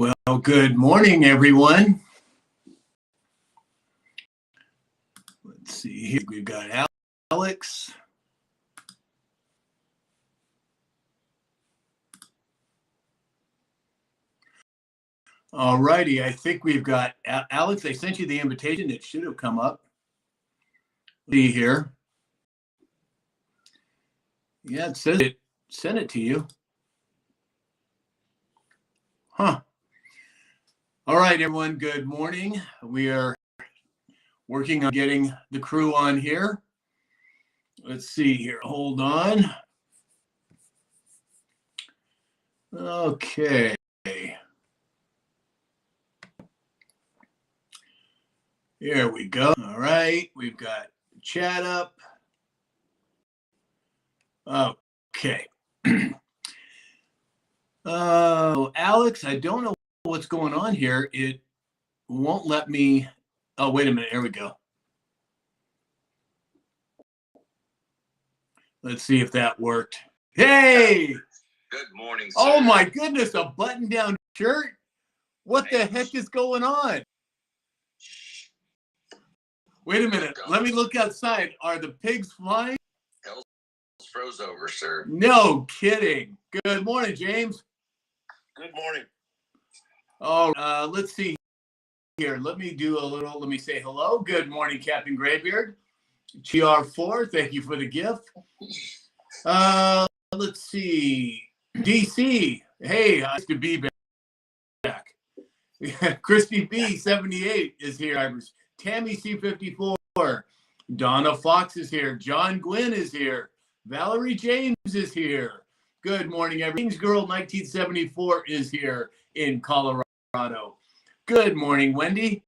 Well, good morning, everyone. Let's see here. We've got Alex. All righty. I think we've got Alex. I sent you the invitation. It should have come up. See here. Yeah, it says it sent it to you. Huh. All right, everyone. Good morning. We are working on getting the crew on here. Let's see here. Hold on. Okay. Here we go. All right. We've got chat up. Okay. Alex, I don't know what's going on here. It won't let me. Oh, wait a minute. Here we go. Let's see if that worked. Hey! Good morning, sir. Oh, my goodness. A button-down shirt? What the heck is going on? Wait a minute. Let me look outside. Are the pigs flying? Hell's froze over, sir. No kidding. Good morning, James. Good morning. Oh, let's see here. Let me say hello. Good morning, Captain Graybeard. GR4, thank you for the gift. Let's see. DC, hey, nice to be back. Christy B, 78 is here. Tammy C54. Donna Fox is here. John Gwynn is here. Valerie James is here. Good morning, everyone. Girl 1974 is here in Colorado. Good morning, Wendy.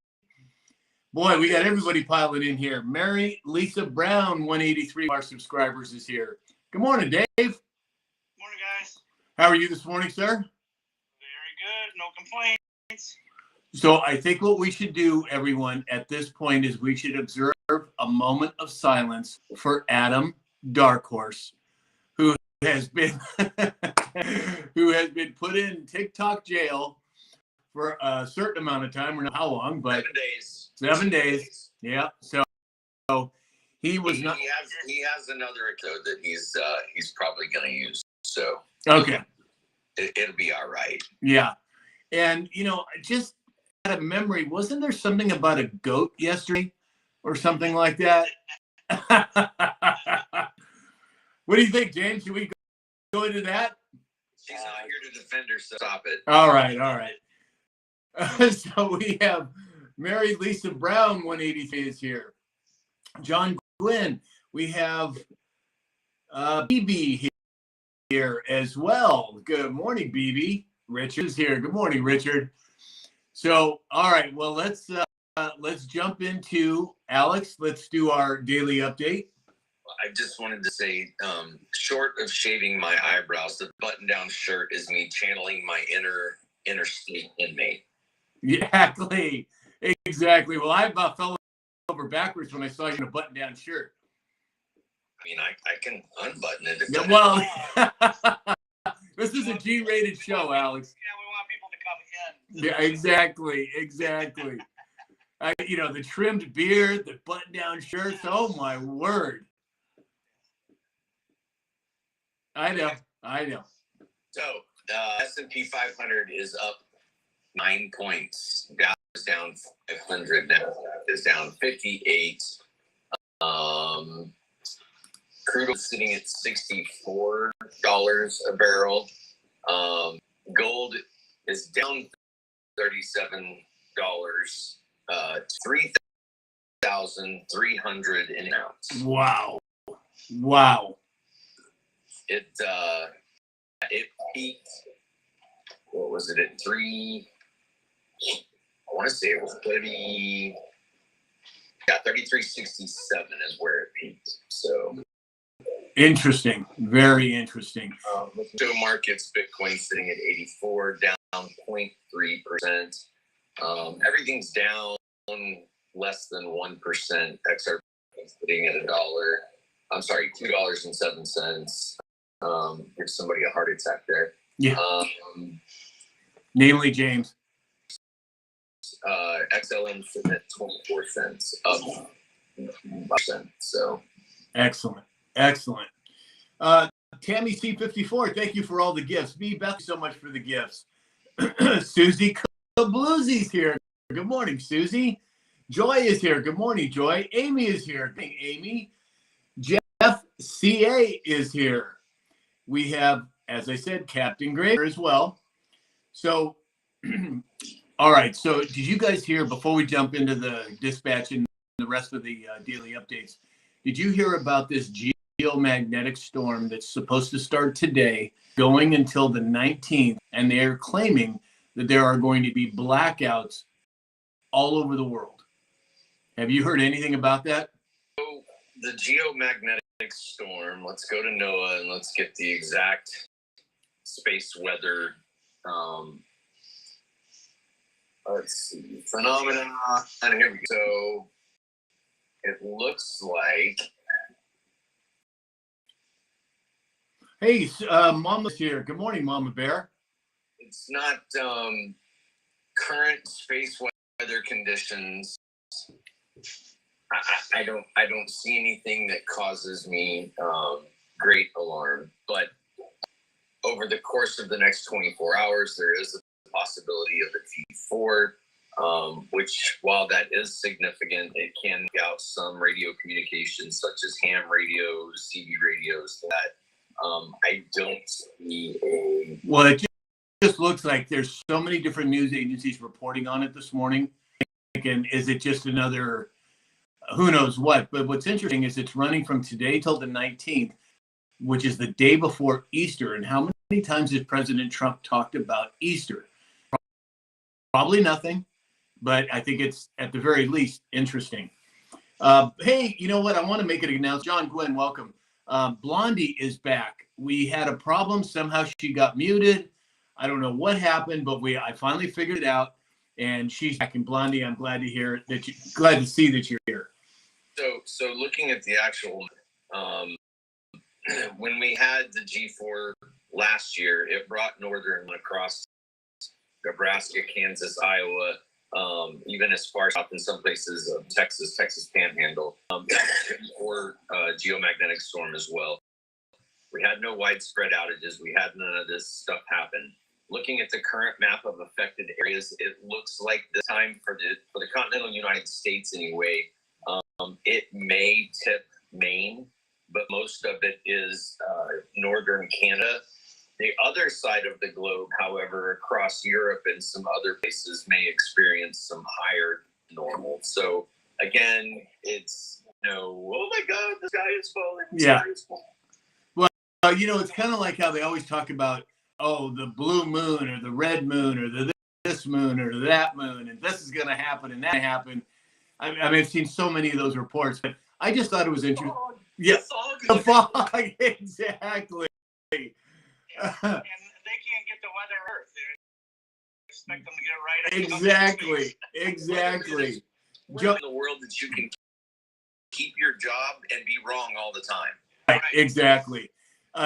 Boy, we got everybody piling in here. Mary Lisa Brown, 183 of our subscribers is here. Good morning, Dave. Morning, guys. How are you this morning, sir? Very good. No complaints. So I think what we should do, everyone, at this point is we should observe a moment of silence for Adam Darkhorse, who has been put in TikTok jail for a certain amount of time. We don't know how long, but 7 days. 7 days. Yeah. So he was not. He has another account that he's probably going to use. So Okay. It'll be all right. Yeah. And just out of memory, wasn't there something about a goat yesterday or something like that? What do you think, James? Should we go into that? She's not here to defend her, so stop it. All right. So we have Mary Lisa Brown, 183 is here. John Gwynn. We have BB here as well. Good morning, BB. Richard's here. Good morning, Richard. So, all right. Well, let's jump into Alex. Let's do our daily update. I just wanted to say, short of shaving my eyebrows, the button-down shirt is me channeling my inner state inmate. Exactly. Well, I about fell over backwards when I saw you in a button-down shirt. I mean, I can unbutton it. Yeah, well, this is a G-rated show, Alex. Yeah, we want people to come in. Yeah, exactly. The trimmed beard, the button-down shirts. Oh my word! I know. So S&P 500 is up 9 points. Dow is down 500. Now is down 58. Crude is sitting at $64 a barrel. Gold is down $37. $3,300 an ounce. Wow. It peaked. What was it at 3? I want to say it was 30. Yeah, 33.67 is where it peaked. So interesting, very interesting. Show markets, Bitcoin sitting at 84, down 0.3%. Everything's down less than 1%. XRP sitting at $2.07. Give somebody a heart attack there. Yeah. Namely James. XLM sitting at 24 cents, up 5%. So Excellent. Excellent. Tammy C54, thank you for all the gifts. B. Beth, so much for the gifts. Susie Bluesy's here. Good morning, Susie. Joy is here. Good morning, Joy. Amy is here. Good morning, Amy. Jeff CA is here. We have, as I said, Captain Graver as well. So, all right. So, did you guys hear, before we jump into the dispatch and the rest of the daily updates, did you hear about this geomagnetic storm that's supposed to start today, going until the 19th, and they're claiming that there are going to be blackouts all over the world? Have you heard anything about that? So the geomagnetic storm, let's go to NOAA and let's get the exact space weather. Let's see, phenomena. And here we go. So it looks like. Hey, Mama's here. Good morning, Mama Bear. It's not current space weather conditions. I don't see anything that causes me great alarm. But over the course of the next 24 hours, there is a possibility of a G4, which, while that is significant, it can make out some radio communications such as ham radios, CB radios that I don't see a. Well, it just looks like there's so many different news agencies reporting on it this morning. And is it just another, who knows what? But what's interesting is it's running from today till the 19th, which is the day before Easter. And how many times has President Trump talked about Easter? Probably nothing, but I think it's at the very least interesting. Hey, you know what? I want to make it announced. John Gwynn, welcome. Blondie is back. We had a problem. Somehow she got muted. I don't know what happened, but I finally figured it out, and she's back. And Blondie, I'm glad to hear that. Glad to see that you're here. So looking at the actual, when we had the G4 last year, it brought northern across Nebraska, Kansas, Iowa, even as far south in some places of Texas Panhandle, or geomagnetic storm as well. We had no widespread outages. We had none of this stuff happen. Looking at the current map of affected areas, it looks like this time for the continental United States anyway, it may tip Maine, but most of it is northern Canada. The other side of the globe, however, across Europe and some other places may experience some higher normal. So again, it's, oh my God, the sky is falling. Yeah. Well, it's kind of like how they always talk about, the blue moon or the red moon or this moon or that moon, and this is going to happen and that happen. I mean, I've seen so many of those reports, but I just thought it was interesting. Yes, the fog, exactly. And they can't get the weather Earth. They expect them to get it right. Exactly. Where in the world that you can keep your job and be wrong all the time? Right. Exactly.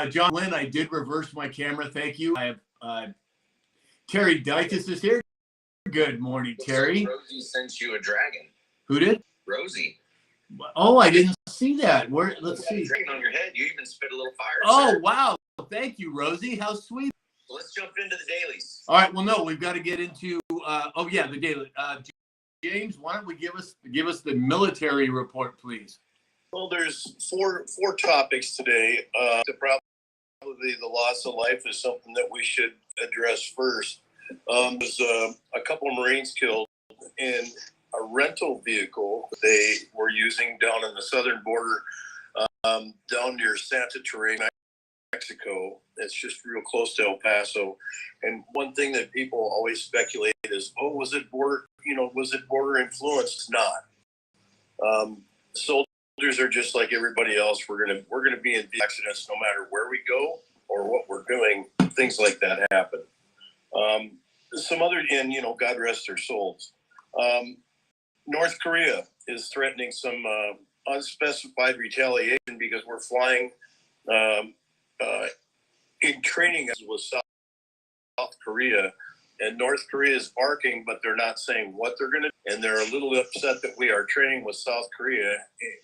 John Lynn, I did reverse my camera. Thank you. I have Terry Dykus is here. Good morning, Terry. So Rosie sent you a dragon. Who did? Rosie. Oh, I didn't see that. Where? Let's see. A dragon on your head. You even spit a little fire. Oh, sir. wow. Thank you, Rosie. How sweet. Let's jump into the dailies. All right. Well, no, we've got to get into. The daily. James, why don't we give us the military report, please? Well, there's four topics today. Probably the loss of life is something that we should address first. There's a couple of Marines killed in a rental vehicle they were using down on the southern border, down near Santa Teresa, Mexico. It's just real close to El Paso. And one thing that people always speculate is, was it border influenced? It's not. Soldiers are just like everybody else. We're gonna be in accidents no matter where we go or what we're doing. Things like that happen. Some other, and God rest their souls. North Korea is threatening some unspecified retaliation because we're flying in training with South Korea And North Korea is barking, but they're not saying what they're going to do. And they're a little upset that we are trading with South Korea.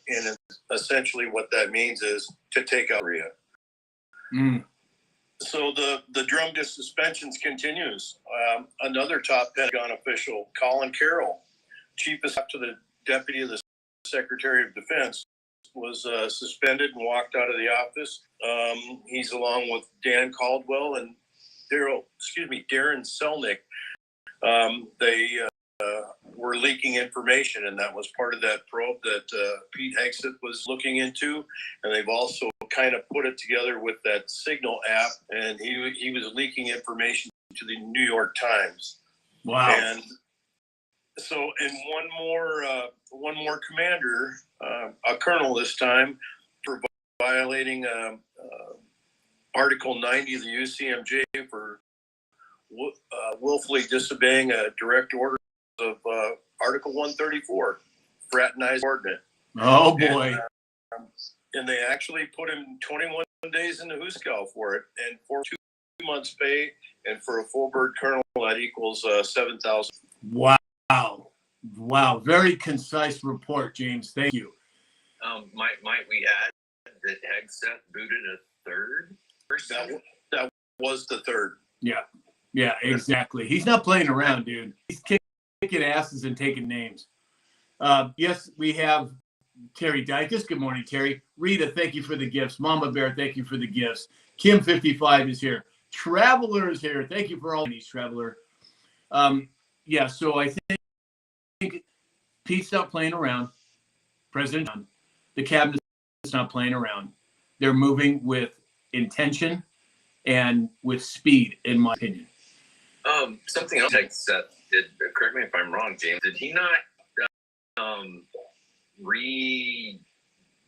And essentially what that means is to take out Korea. Mm. So the drumstick suspensions continues. Another top Pentagon official, Colin Carroll, chief of staff to the deputy of the Secretary of Defense, was suspended and walked out of the office. He's along with Dan Caldwell and Darren Selnick. They were leaking information, and that was part of that probe that Pete Hegseth was looking into. And they've also kind of put it together with that Signal app, and he was leaking information to the New York Times. Wow. And so, and one more commander, a colonel this time, for violating Article 90 of the UCMJ for willfully disobeying a direct order of Article 134, fraternized subordinate. Oh boy. And they actually put him 21 days in the Hooskow for it, and for 2 months pay, and for a full bird colonel that equals 7,000. Wow. Wow. Very concise report, James. Thank you. Might we add that Hegseth booted a third person? That was the third. Yeah, exactly. He's not playing around, dude. He's kicking asses and taking names. Yes, we have Terry Dykus. Good morning, Terry. Rita, thank you for the gifts. Mama Bear, thank you for the gifts. Kim55 is here. Traveler is here. Thank you for all these, Traveler. Yeah, so I think Pete's not playing around. President John, the cabinet's not playing around. They're moving with intention and with speed, in my opinion. Something else Hegseth did, correct me if I'm wrong, James, did he not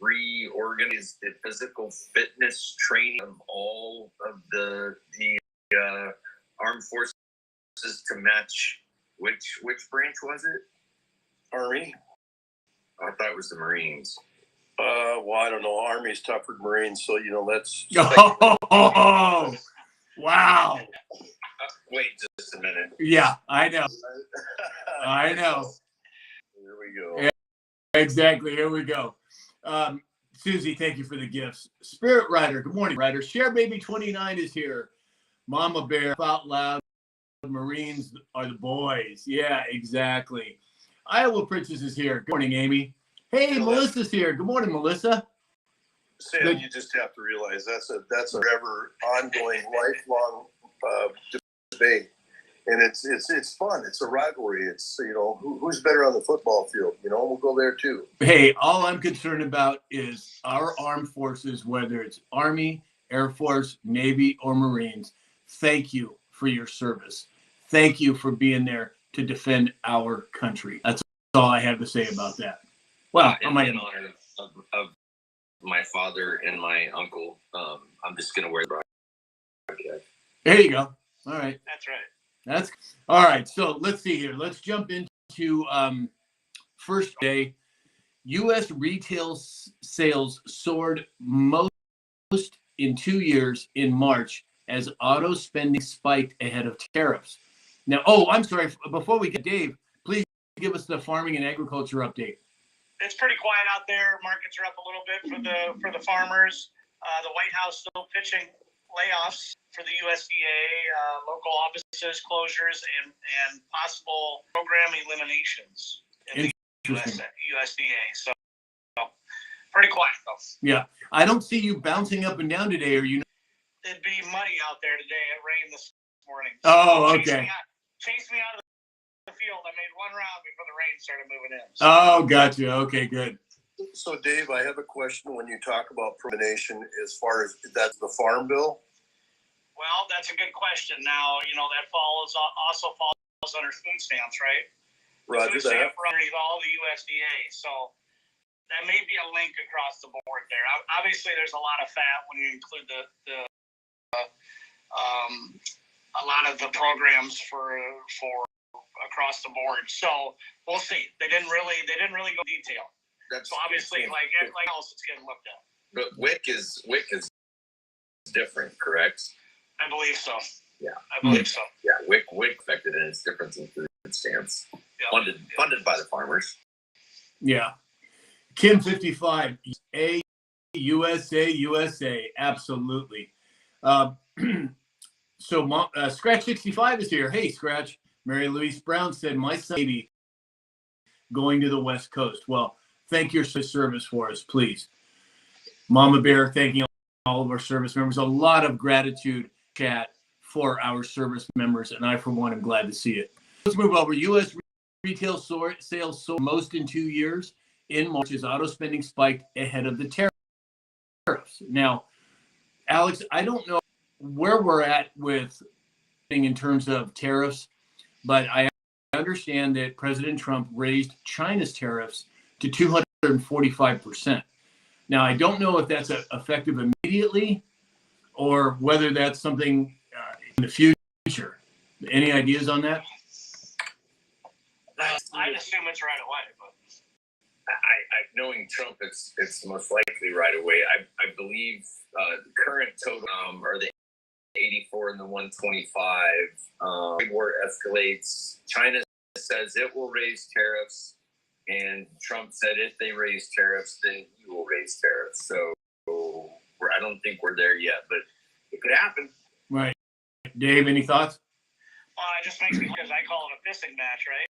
reorganize the physical fitness training of all of the armed forces to match which branch was it? Army? I thought it was the Marines. Well, I don't know. Army's tougher than Marines, so that's. Oh, wow. Wait just a minute. Yeah, I know. I know. Here we go. Exactly. Here we go. Susie, thank you for the gifts. Spirit Rider, good morning, Rider. Share Baby 29 is here. Mama Bear, out loud. Marines are the boys. Yeah, exactly. Iowa Princess is here. Good morning, Amy. Hey, Melissa's here. Good morning, Melissa. Sam, you just have to realize that's a forever ongoing, lifelong debate, and it's fun. It's a rivalry. It's who's better on the football field. We'll go there too. Hey, all I'm concerned about is our armed forces, whether it's Army, Air Force, Navy, or Marines. Thank you for your service. Thank you for being there to defend our country. That's all I have to say about that. Well, in honor of my father and my uncle, I'm just going to wear the broadcast. There you go. All right. That's right. That's all right. So let's see here. Let's jump into first day. U.S. retail sales soared most in 2 years in March as auto spending spiked ahead of tariffs. Now, I'm sorry. Before we get Dave, please give us the farming and agriculture update. It's pretty quiet out there. Markets are up a little bit for the farmers. The White House still pitching layoffs for the USDA, local offices closures, and possible program eliminations in the USDA. So pretty quiet though. Yeah, I don't see you bouncing up and down today. Are you? It'd be muddy out there today. It rained this morning. Oh, okay. Chased me out of the field. I made one round before the rain started moving in. So. Oh, gotcha. Okay, good. So, Dave, I have a question when you talk about prohibition as far as that's the Farm Bill. Well, that's a good question. Now, that also falls under food stamps, right? Roger food that. Stamp underneath all the USDA. So that may be a link across the board there. Obviously, there's a lot of fat when you include a lot of the programs for across the board. So we'll see. They didn't really go detail. So obviously, like else, it's getting looked at. But WIC is different, correct? I believe so. I believe so. Yeah, WIC affected, and it's difference in food stamps Yeah. funded by the farmers. Yeah. Kim 55, USA, absolutely. So Scratch 65 is here. Hey, Scratch. Mary Louise Brown said, my son maybe going to the West Coast. Well, thank your service for us, please. Mama Bear, thanking all of our service members. A lot of gratitude chat for our service members, and I, for one, am glad to see it. Let's move over. U.S. retail sales soared most in 2 years. In March, as auto spending spiked ahead of the tariffs. Now, Alex, I don't know where we're at with in terms of tariffs, but I understand that President Trump raised China's tariffs to 245%. Now, I don't know if that's effective immediately or whether that's something in the future. Any ideas on that? I'd assume it's right away, but I knowing Trump, it's most likely right away. I believe the current total are the 84 and the 125. War escalates. China says it will raise tariffs, and Trump said if they raise tariffs, then he will raise tariffs. So I don't think we're there yet, but it could happen. Right. Dave, any thoughts? well, it just makes me because I call it a pissing match, right?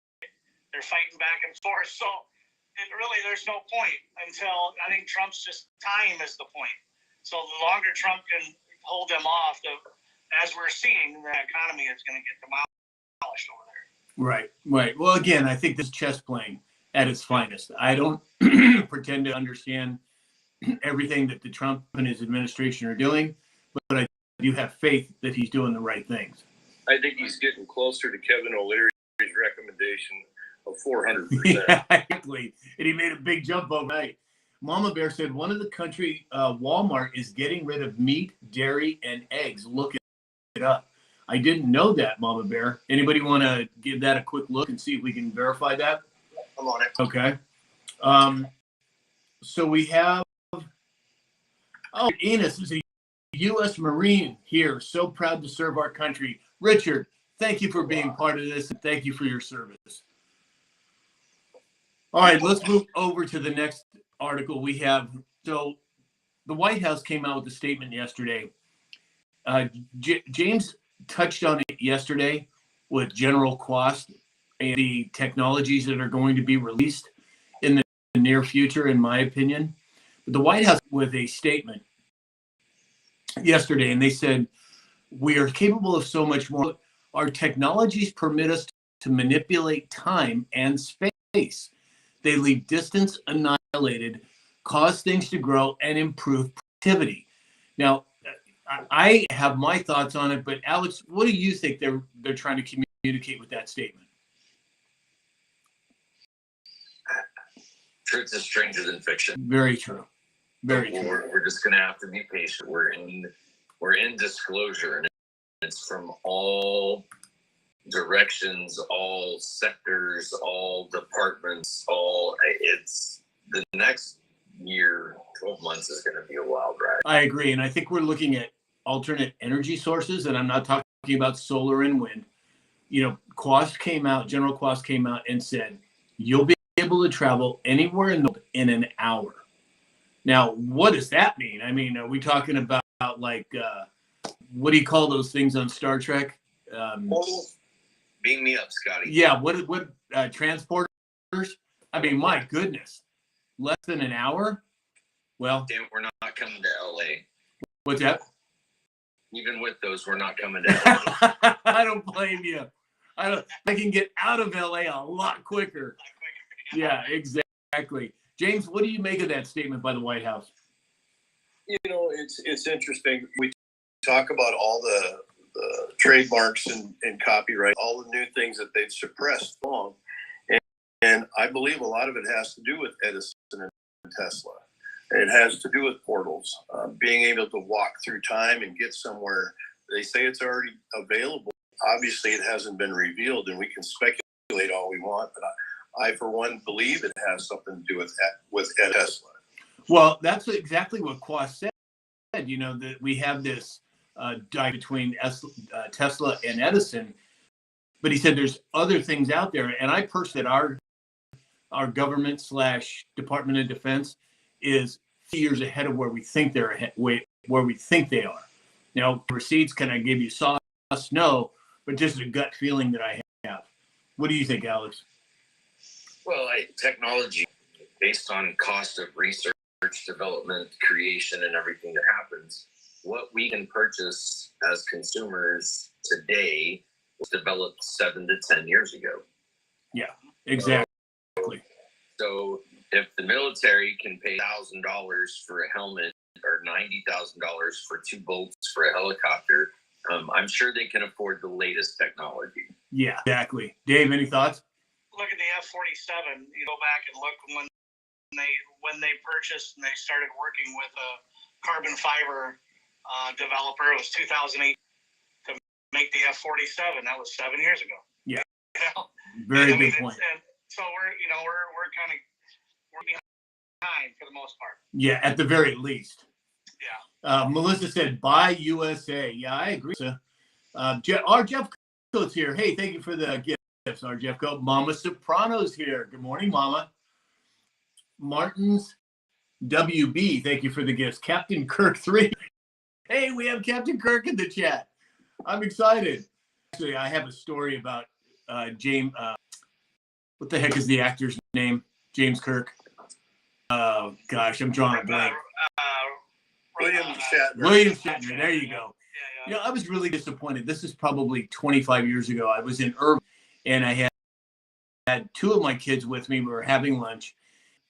They're fighting back and forth, so there's no point until I think Trump's just time is the point. So the longer Trump can hold them off, as we're seeing, the economy is going to get demolished over there. Right. Well, again, I think this is chess playing at its finest. I don't pretend to understand everything that the Trump and his administration are doing, but I do have faith that he's doing the right things. I think he's getting closer to Kevin O'Leary's recommendation of 400%. Yeah, exactly. And he made a big jump overnight. Mama Bear said one of the country Walmart is getting rid of meat, dairy, and eggs. Look it up. I didn't know that, Mama Bear. Anybody want to give that a quick look and see if we can verify that? I'm on it. Okay. So we have, Enos is a U.S. Marine here. So proud to serve our country. Richard, thank you for being part of this, and thank you for your service. All right, let's move over to the next article we have. So the White House came out with a statement yesterday. James touched on it yesterday with General Quast and the technologies that are going to be released in the near future, in my opinion. But the White House with a statement yesterday, and they said, we are capable of so much more. Our technologies permit us to manipulate time and space. They leave distance annihilated, cause things to grow, and improve productivity. Now, I have my thoughts on it, but Alex, what do you think they're trying to communicate with that statement? Truth is stranger than fiction. Very true. Very true. We're just going to have to be patient. We're in disclosure, and it's from all directions, all sectors, all departments, it's the next year, 12 months is going to be a wild ride. I agree. And I think we're looking at alternate energy sources, and I'm not talking about solar and wind. General Quast came out and said, you'll be able to travel anywhere in an hour. Now, what does that mean? I mean, are we talking about like, what do you call those things on Star Trek? Beam me up, Scotty. Yeah, what transporters? I mean, my goodness, less than an hour? Well, Damn, we're not coming to LA. What's that? Even with those, we're not coming to LA. I don't blame you. I can get out of LA a lot quicker. Yeah, exactly. James, what do you make of that statement by the White House? It's interesting. We talk about all the trademarks and copyright, all the new things that they've suppressed long. And I believe a lot of it has to do with Edison and Tesla. It has to do with portals, being able to walk through time and get somewhere. They say it's already available. Obviously, it hasn't been revealed, and we can speculate all we want. But I for one, believe it has something to do with Tesla. Well, that's exactly what Quast said. That we have this died between Tesla and Edison. But he said there's other things out there, and I personally, our government / Department of Defense is years ahead of where we think where we think they are. Now, receipts, can I give you sauce? No, but just a gut feeling that I have. What do you think, Alex? Well, technology, based on cost of research, development, creation, and everything that happens, what we can purchase as consumers today was developed 7 to 10 years ago. Yeah, exactly. So if the military can pay $1,000 for a helmet or $90,000 for 2 bolts for a helicopter, I'm sure they can afford the latest technology. Yeah, exactly. Dave, any thoughts? Look at the F-47. You go back and look when they purchased and they started working with a carbon fiber developer. It was 2008 to make the F-47. That was 7 years ago. Yeah. You know? Very good point. And so we're behind for the most part. Yeah, at the very least. Yeah. Melissa said, buy USA. Yeah, I agree. Our Jeff Coates here. Hey, thank you for the gifts, our Jeff Coates. Mama Soprano's here. Good morning, Mama. Martin's WB, thank you for the gifts. Captain Kirk 3. Hey, we have Captain Kirk in the chat. I'm excited. Actually, I have a story about James. What the heck is the actor's name? James Kirk. Oh, gosh, I'm drawing a blank. William Shatner. William Shatner. There you go. Yeah. You know, I was really disappointed. This is probably 25 years ago. I was in Irvine, and I had 2 of my kids with me. We were having lunch.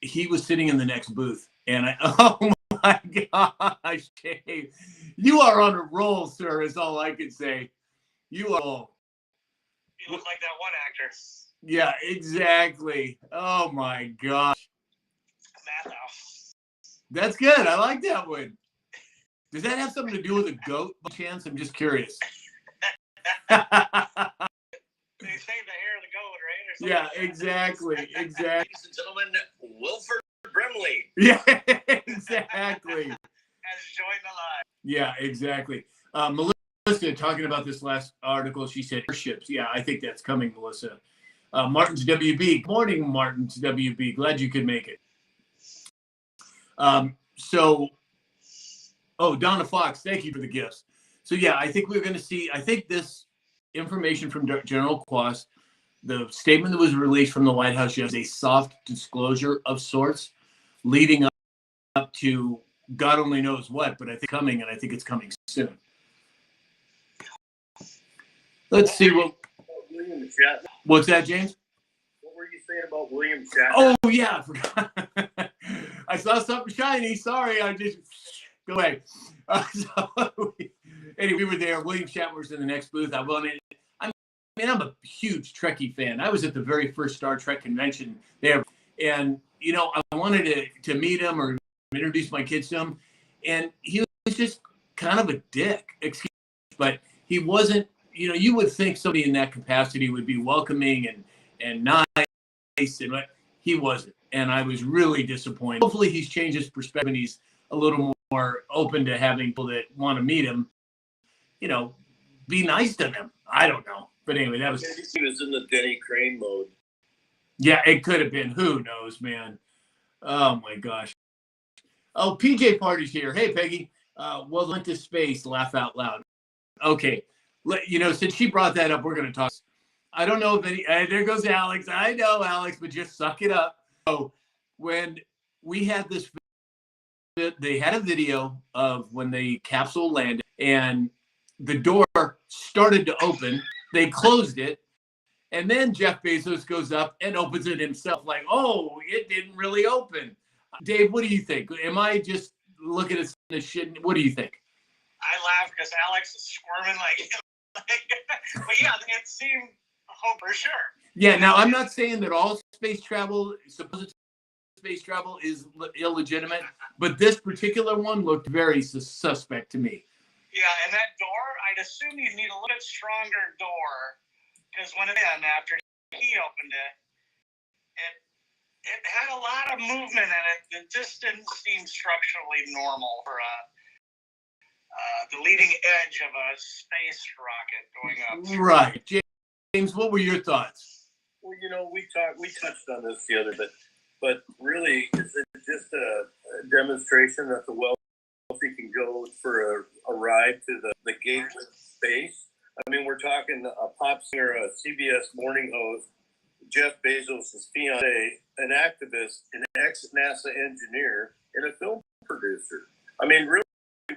He was sitting in the next booth, and oh my gosh, Dave, you are on a roll, sir, is all I can say. You are. You look like that one actor. Yeah, exactly. Oh my gosh. Matthau. That's good. I like that one. Does that have something to do with a goat by chance? I'm just curious. They saved the hair of the goat, right? Or something Yeah, like that. exactly. Ladies and gentlemen, Wilford Brimley. Yeah, exactly. Has joined the line. Yeah, exactly. Melissa, talking about this last article, she said airships. Yeah, I think that's coming, Melissa. Martin's WB. Good morning, Martin's WB. Glad you could make it. Donna Fox, thank you for the gifts. So, yeah, I think we're going to see, I think this information from General Quast, the statement that was released from the White House yesterday, a soft disclosure of sorts, leading up to God only knows what, but I think coming, and I think it's coming soon. Let's see William Shatner. What's that, James? What were you saying about William Shatner? Oh, yeah, I forgot. I saw something shiny. Sorry, I just go away. Anyway, we were there. William Shatner was in the next booth. I'm a huge Trekkie fan. I was at the very first Star Trek convention there, and I wanted to meet him or introduce my kids to him, and he was just kind of a dick. But he wasn't. You would think somebody in that capacity would be welcoming and nice, and he wasn't. And I was really disappointed. Hopefully he's changed his perspective and he's a little more open to having people that want to meet him, be nice to them. I don't know. But anyway, that was. He was in the Denny Crane mode. Yeah, it could have been. Who knows, man? Oh, my gosh. Oh, PJ Party's here. Hey, Peggy. Went to space. Laugh out loud. Okay. Since she brought that up, we're going to talk. I don't know if any. There goes Alex. I know, Alex, but just suck it up. So when we had this, they had a video of when the capsule landed and the door started to open. They closed it. And then Jeff Bezos goes up and opens it himself like, oh, it didn't really open. Dave, what do you think? Am I just looking at this shit? What do you think? I laugh because Alex is squirming but yeah, it seemed for sure. Yeah, now I'm not saying that all supposed space travel is illegitimate, but this particular one looked very suspect to me. Yeah, and that door, I'd assume you'd need a little bit stronger door because after he opened it, it had a lot of movement in it. It just didn't seem structurally normal for the leading edge of a space rocket going up. Right. James, what were your thoughts? Well, we touched on this the other, but really, is it just a demonstration that the wealthy can go for a ride to the gateway of space? I mean, we're talking a pop singer, a CBS morning host, Jeff Bezos' fiance, an activist, an ex-NASA engineer, and a film producer. I mean, really,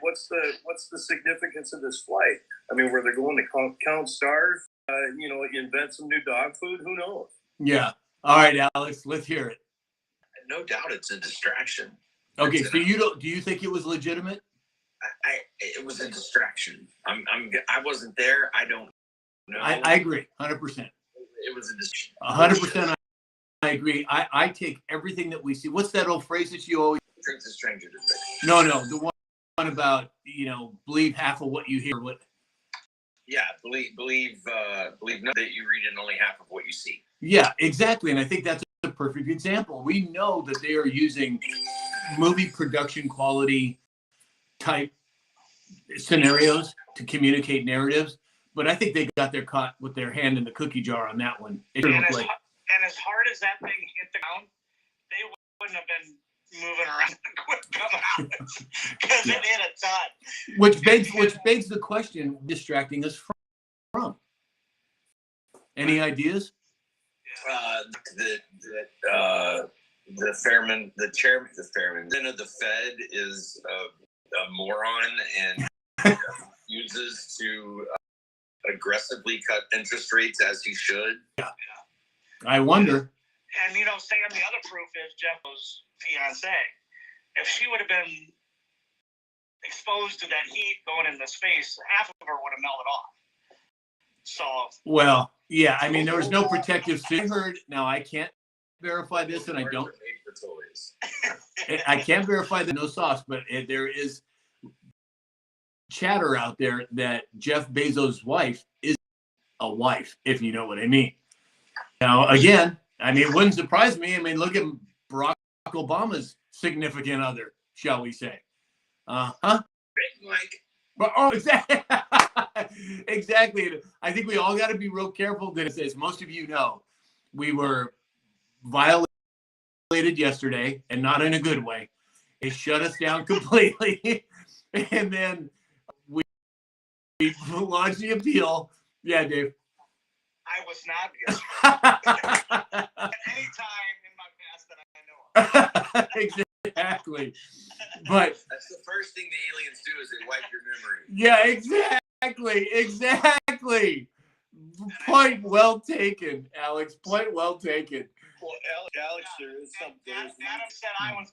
what's the significance of this flight? I mean, were they going to count stars? Invent some new dog food? Who knows? Yeah. All right, Alex, let's hear it. No doubt, it's a distraction. Okay, so do you think it was legitimate? It was a distraction. I wasn't there. I don't know. I agree, 100%. It was a distraction. 100%. I agree. I take everything that we see. What's that old phrase that you always? Truth is stranger to fiction. No, the one about believe half of what you hear. What? Yeah, believe not that you read and only half of what you see. Yeah, exactly. And I think that's a perfect example. We know that they are using movie production quality type scenarios to communicate narratives, but I think they got their caught with their hand in the cookie jar on that one. And as hard as that thing hit the ground, they wouldn't have been moving around quick because it hit a ton. Which begs the question, distracting us from. Any ideas? The chairman of the Fed is a moron and uses to aggressively cut interest rates as he should. Yeah. I wonder. And Sam, the other proof is Jeff's fiance. If she would have been exposed to that heat going into space, half of her would have melted off. So. Well, yeah. I mean, there was no protective suit. I heard. Now I can't verify this, and I don't. I can't verify the no sauce, but there is chatter out there that Jeff Bezos' wife is a wife, if you know what I mean. Now, again, I mean, it wouldn't surprise me. I mean, look at Barack Obama's significant other, shall we say. Exactly. Exactly. I think we all got to be real careful. That as most of you know, we were violated yesterday, and not in a good way. It shut us down completely. And then we launched the appeal. Yeah, Dave. I was not yesterday. At any time in my past that I know of. Exactly. But that's the first thing the aliens do is they wipe your memory. Yeah, exactly. Point well taken, Alex. Point well taken. Well, Alex, there is something. Adam said I was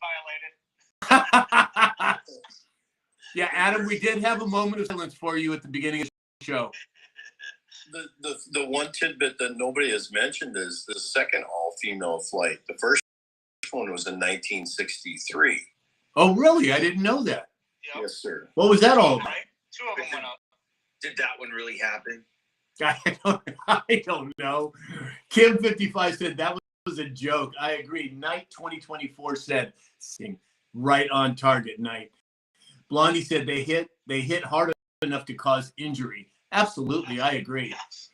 violated. Yeah, Adam, we did have a moment of silence for you at the beginning of the show. The one tidbit that nobody has mentioned is the second all-female flight. The first one was in 1963. Oh, really? I didn't know that. Yep. Yes, sir. What was that all about? Right? Two of them went up. Did that one really happen? I don't know. Kim55 said that was a joke. I agree. Night 2024 said, right on target, Night. Blondie said they hit hard enough to cause injury. Absolutely, I agree. Yes.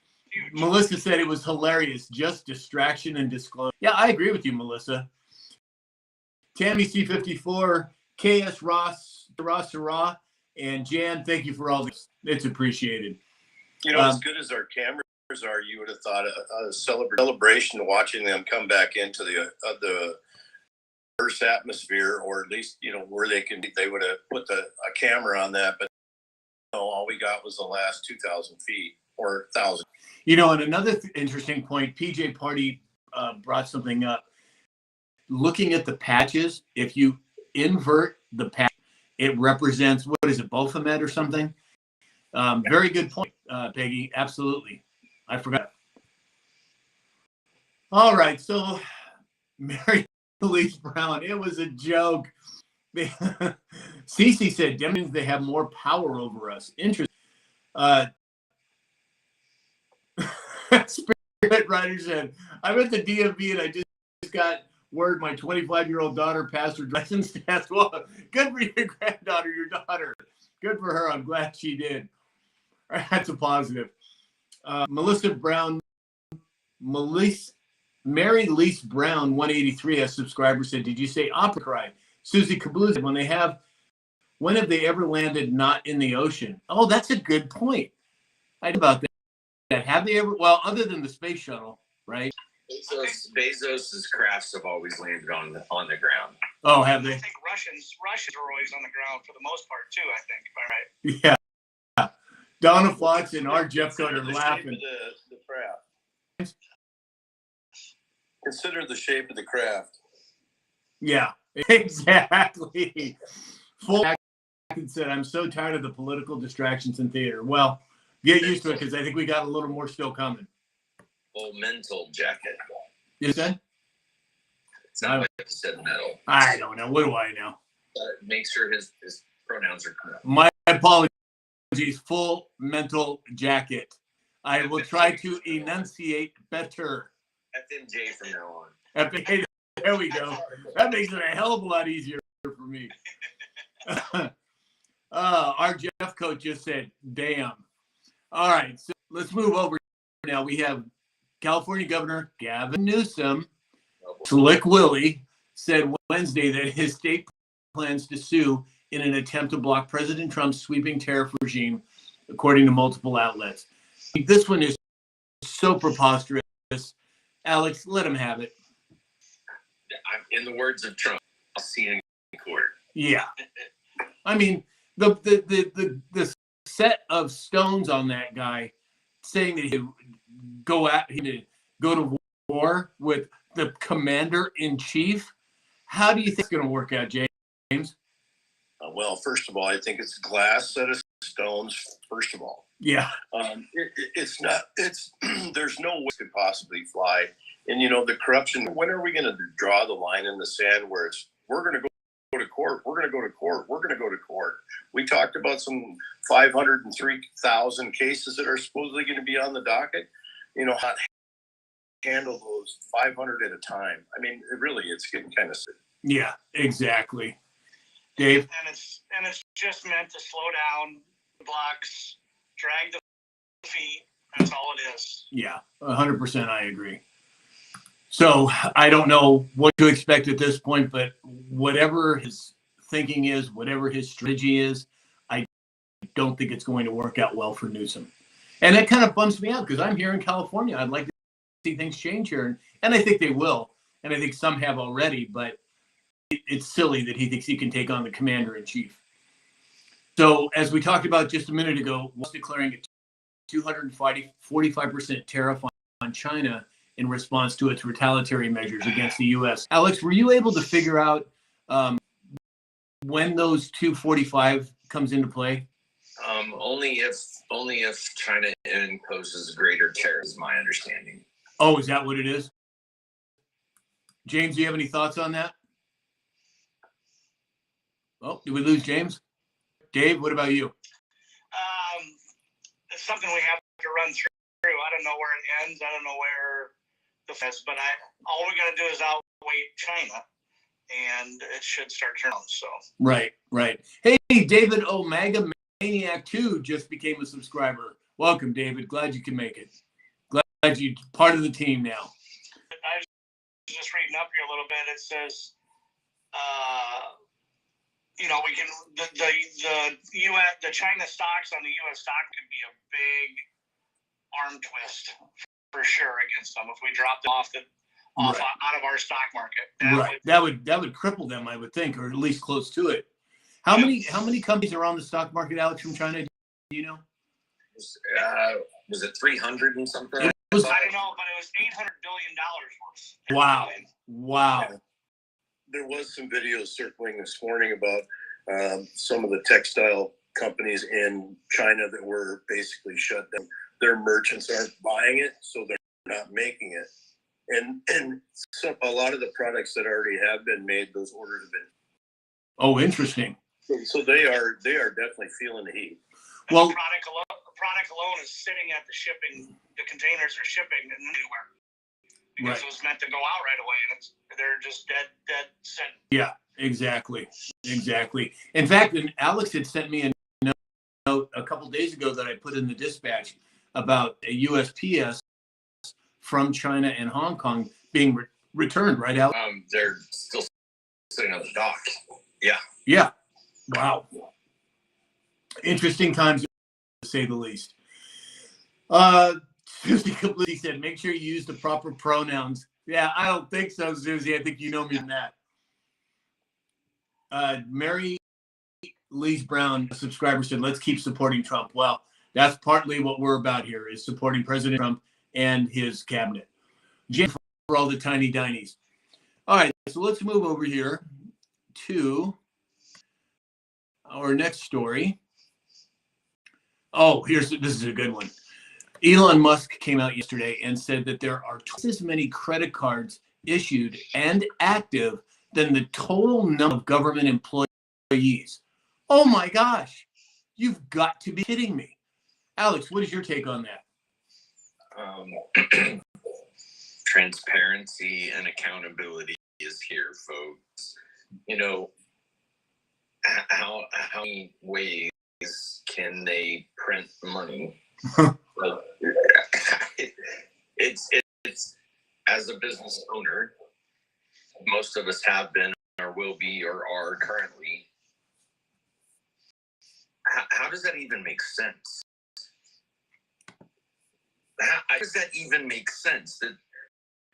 Melissa said it was hilarious, just distraction and disclosure. Yeah, I agree with you, Melissa. Tammy C54, KS Ross, and Jan, thank you for all this. It's appreciated. As good as our cameras are, you would have thought a celebration watching them come back into the Earth's atmosphere, or at least where they would have put a camera on that, but all we got was the last 2,000 feet or 1,000. And another interesting point, PJ Party brought something up. Looking at the patches, if you invert the patch, it represents, what is it, Baphomet or something? Very good point, Peggy. Absolutely. I forgot. All right. So, Mary Elise Brown, it was a joke. Cece said, means they have more power over us. Interesting. Spirit Rider said, I'm at the DMV and I just got word my 25-year-old daughter passed her license test. Well, good for your granddaughter, your daughter. Good for her. I'm glad she did. That's a positive. Melissa Brown, Mary Lise Brown, 183, a subscriber said, did you say opera cry? Susie Kablu said, when have they ever landed not in the ocean? Oh, that's a good point. I know about that. Have they ever, well, other than the space shuttle, right? Bezos's crafts have always landed on the ground. Oh, have I they? think Russians are always on the ground for the most part too. I think, if I'm right. Yeah. Donna Fox and our Jeff Code are The laughing. shape of the craft. Consider the shape of the craft. Yeah, exactly. Full and said, I'm so tired of the political distractions in theater. Well, get used to it because I think we got a little more still coming. Full mental jacket. You said? It's not like you said metal. I don't know. What do I know? Make sure his pronouns are correct. My apologies. Full mental jacket. I will try to enunciate better. FMJ from now on. FMJ, there we go. That makes it a hell of a lot easier for me. Our Jeff coach just said, damn. All right, so let's move over now. We have California Governor Gavin Newsom, Slick Willie, said Wednesday that his state plans to sue in an attempt to block President Trump's sweeping tariff regime, according to multiple outlets. This one is so preposterous. Alex, let him have it. In the words of Trump, I'll see you in court. Yeah. I mean, the set of stones on that guy saying that he'd go to war with the commander in chief. How do you think it's going to work out, James? Well, first of all, I think it's a glass set of stones. First of all, Yeah. It's not. There's no way it could possibly fly. And the corruption. When are we going to draw the line in the sand where it's we're going to go to court? We're going to go to court. We're going to go to court. We talked about some 503,000 cases that are supposedly going to be on the docket. How to handle those 500 at a time. I mean, it's getting kind of sick. Yeah, exactly. Dave? And it's just meant to slow down the blocks, drag the feet. That's all it is. Yeah, 100% I agree. So I don't know what to expect at this point, but whatever his thinking is, whatever his strategy is, I don't think it's going to work out well for Newsom. And that kind of bums me out because I'm here in California. I'd like to see things change here, and I think they will, and I think some have already, but it's silly that he thinks he can take on the commander-in-chief. So as we talked about just a minute ago, was declaring a 245% tariff on China in response to its retaliatory measures against the U.S. Alex, were you able to figure out when those 245 comes into play? Only if China imposes greater tariff, is my understanding. Oh, is that what it is? James, do you have any thoughts on that? Oh, did we lose James? Dave, what about you? It's something we have to run through. I don't know where it ends. I don't know where the fence, but all we got to do is outweigh China, and it should start turning. So Right. Hey, David Omega Maniac 2 just became a subscriber. Welcome, David. Glad you can make it. Glad you're part of the team now. I was just reading up here a little bit. It says, we can the China stocks on the U.S. stock could be a big arm twist for sure against them if we drop them out of our stock market. That would cripple them, I would think, or at least close to it. How many companies are on the stock market, Alex, from China? Do you know? Was it 300 and something? I don't know, but it was $800 billion worth. Wow. There was some videos circling this morning about some of the textile companies in China that were basically shut down. Their merchants aren't buying it, so they're not making it. And so a lot of the products that already have been made, those orders have been. Oh, interesting. So they are definitely feeling the heat. Well, the product alone is sitting at the shipping. The containers are shipping anywhere because it was meant to go out right away, and they're just dead sitting. Yeah, exactly. In fact, Alex had sent me a note a couple days ago that I put in the dispatch about a USPS from China and Hong Kong being returned right out. They're still sitting on the dock. Yeah. Yeah. Wow. Interesting times, to say the least. Susie completely said, make sure you use the proper pronouns. Yeah, I don't think so, Susie. I think you know me in that. Mary Lees Brown, a subscriber, said, let's keep supporting Trump. Well, that's partly what we're about here, is supporting President Trump and his cabinet. Jim for all the tiny dinies. All right, so let's move over here to our next story. Oh, this is a good one. Elon Musk came out yesterday and said that there are twice as many credit cards issued and active than the total number of government employees. Oh my gosh, you've got to be kidding me. Alex, what is your take on that? Transparency and accountability is here, folks. You know, how many ways can they print money? It's as a business owner, most of us have been or will be or are currently. How does that even make sense? How does that even make sense? That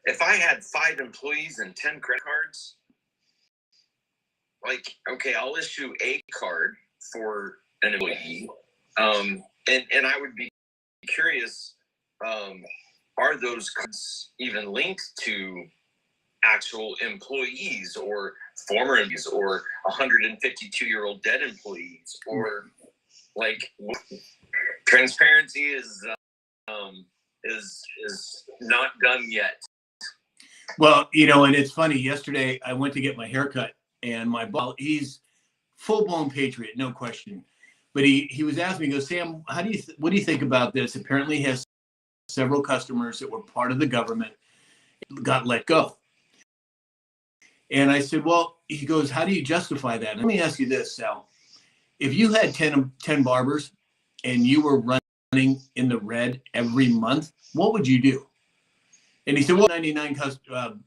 if I had 5 employees and 10 credit cards, like, okay, I'll issue a card for an employee, and I would be curious, are those cards even linked to actual employees or former employees or 152-year-old dead employees? Or like, transparency is not done yet. Well, you know, and it's funny, yesterday I went to get my haircut, and my boss, he's full-blown patriot, no question. But he was asking me, he goes, Sam, what do you think about this? Apparently he has several customers that were part of the government got let go. And I said, well, he goes, how do you justify that? Let me ask you this, Sal. If you had 10 barbers and you were running in the red every month, what would you do? And he said, well, 99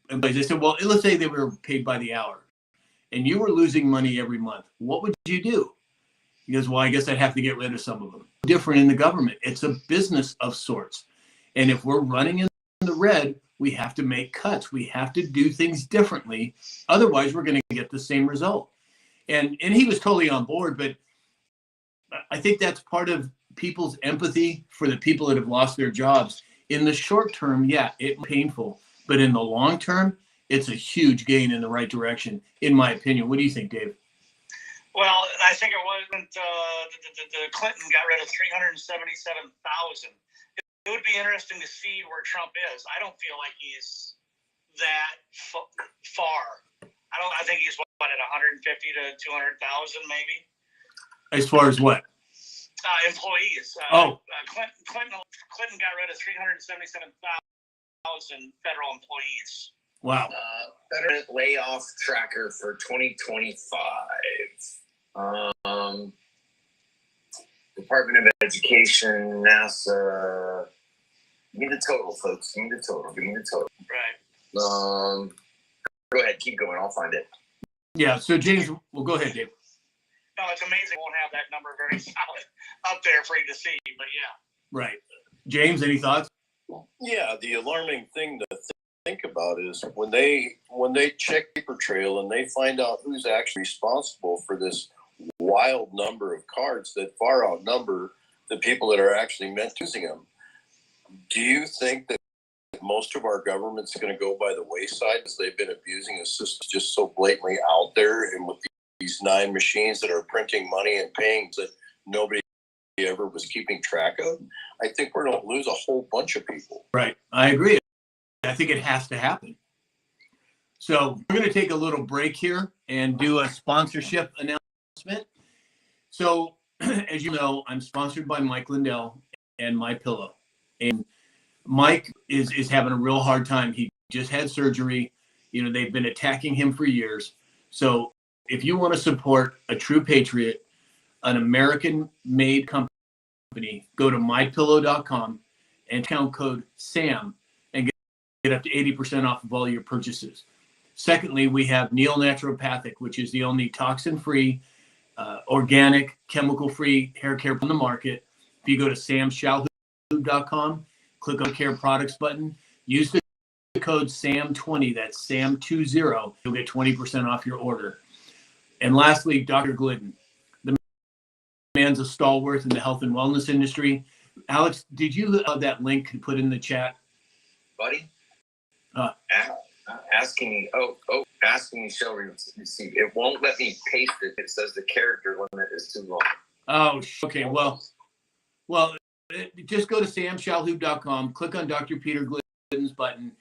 employees. I said, well, let's say they were paid by the hour and you were losing money every month. What would you do? He goes, well, I guess I'd have to get rid of some of them. Different in the government. It's a business of sorts. And if we're running in the red, we have to make cuts. We have to do things differently. Otherwise, we're going to get the same result. And he was totally on board, but I think that's part of people's empathy for the people that have lost their jobs. In the short term, yeah, it's painful. But in the long term, it's a huge gain in the right direction, in my opinion. What do you think, Dave? Well, I think it wasn't the Clinton got rid of 377,000. It would be interesting to see where Trump is. I don't feel like he's that far. I think he's what at 150 to 200,000 maybe. As far as what? Employees. Clinton got rid of 377,000 federal employees. Wow. Federal layoff tracker for 2025. Department of Education, NASA. Give me the total, folks. Give me the total. Right. Go ahead. Keep going. I'll find it. Yeah. So, James, well, go ahead, Dave. No, it's amazing. We won't have that number very solid up there for you to see, but yeah. Right. James, any thoughts? Yeah, the alarming thing to think about is when they check paper trail and they find out who's actually responsible for this wild number of cards that far outnumber the people that are actually meant to using them. Do you think that most of our government's going to go by the wayside as they've been abusing a system just so blatantly out there, and with these 9 machines that are printing money and paying that nobody ever was keeping track of? I think we're going to lose a whole bunch of people. Right. I agree. I think it has to happen. So we're going to take a little break here and do a sponsorship announcement. So as you know, I'm sponsored by Mike Lindell and MyPillow. And Mike is having a real hard time. He just had surgery. You know, they've been attacking him for years. So if you want to support a true patriot, an American-made company, go to mypillow.com and count code SAM and get up to 80% off of all your purchases. Secondly, we have Neil Naturopathic, which is the only toxin-free, organic, chemical-free hair care on the market. If you go to samshalhoub.com, click on the Care Products button, use the code SAM20, that's SAM20, you'll get 20% off your order. And lastly, Dr. Glidden. The man's a stalwart in the health and wellness industry. Alex, did you have that link to put in the chat? Buddy? Asking me shall receive. It won't let me paste it. It says the character limit is too long. Oh, okay. Well, just go to samshalhoub.com, click on Dr. Peter Glidden's button.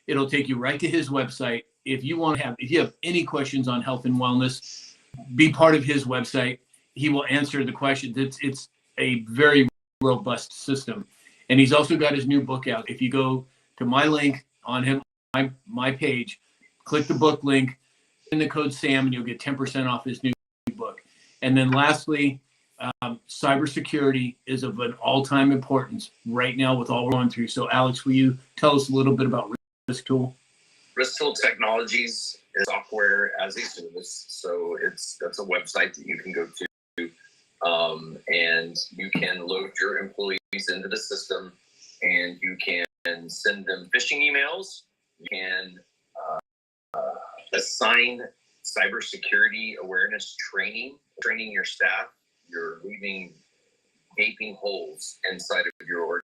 It'll take you right to his website. If you have any questions on health and wellness, be part of his website. He will answer the questions. It's a very robust system. And he's also got his new book out. If you go to my link on him, my page, click the book link, in the code SAM, and you'll get 10% off his new book. And then lastly, cybersecurity is of an all-time importance right now with all we're going through. So Alex, will you tell us a little bit about Risk Tool? Risk Tool Technologies is software as a service. So that's a website that you can go to, and you can load your employees into the system, and you can send them phishing emails. You can assign cybersecurity awareness training your staff. You're leaving gaping holes inside of your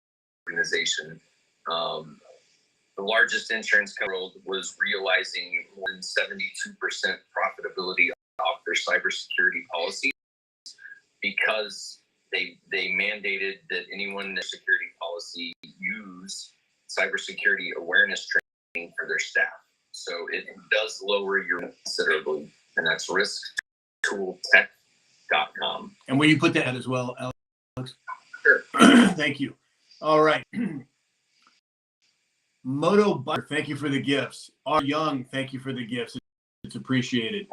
organization. The largest insurance company in the world was realizing more than 72% profitability off their cybersecurity policies because they mandated that anyone in their security policy use cybersecurity awareness training for their staff. So it does lower your considerably, and that's risktooltech.com. And will you put that as well, Alex? Sure. Thank you. All right. Moto Butter, thank you for the gifts. R. Young, thank you for the gifts. It's appreciated.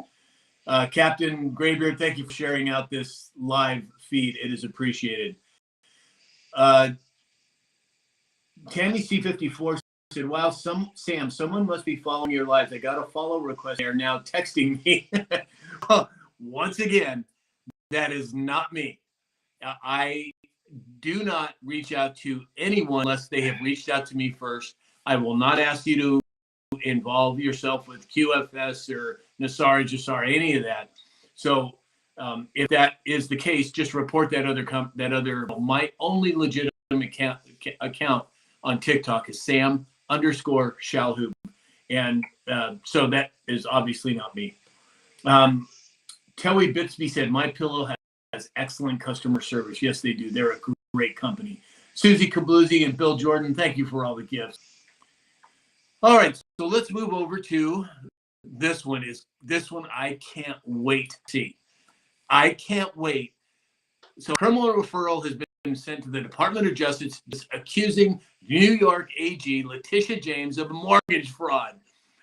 Captain Graybeard, thank you for sharing out this live feed. It is appreciated. Tammy C54 said, wow, Sam, someone must be following your lives. I got a follow request. They are now texting me. Well, once again, that is not me. I do not reach out to anyone unless they have reached out to me first. I will not ask you to involve yourself with QFS or Nassar, Jassar, any of that. So if that is the case, just report that other. My only legitimate account on TikTok is Sam_Shalhoub. And so that is obviously not me. Telly Bitsby said, My Pillow has excellent customer service. Yes, they do. They're a great company. Susie Kabluzzi and Bill Jordan, thank you for all the gifts. All right, so let's move over to this one. This one I can't wait to see. I can't wait. So criminal referral has been sent to the Department of Justice accusing New York AG Letitia James of mortgage fraud.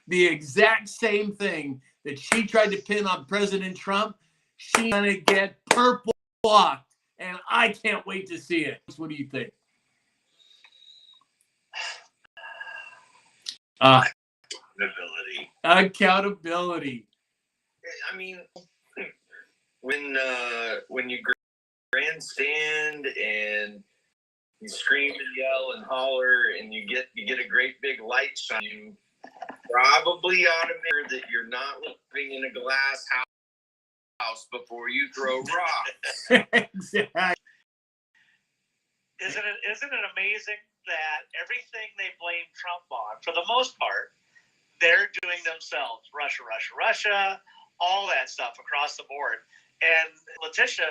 The exact same thing that she tried to pin on President Trump, she's gonna get purple blocked, and I can't wait to see it. What do you think? Accountability. I mean, when you grandstand and you scream and yell and holler and you get a great big light shine, you probably ought to make sure that you're not living in a glass house before you throw rocks. Exactly. Isn't it amazing that everything they blame Trump on, for the most part, they're doing themselves? Russia, all that stuff across the board. And Letitia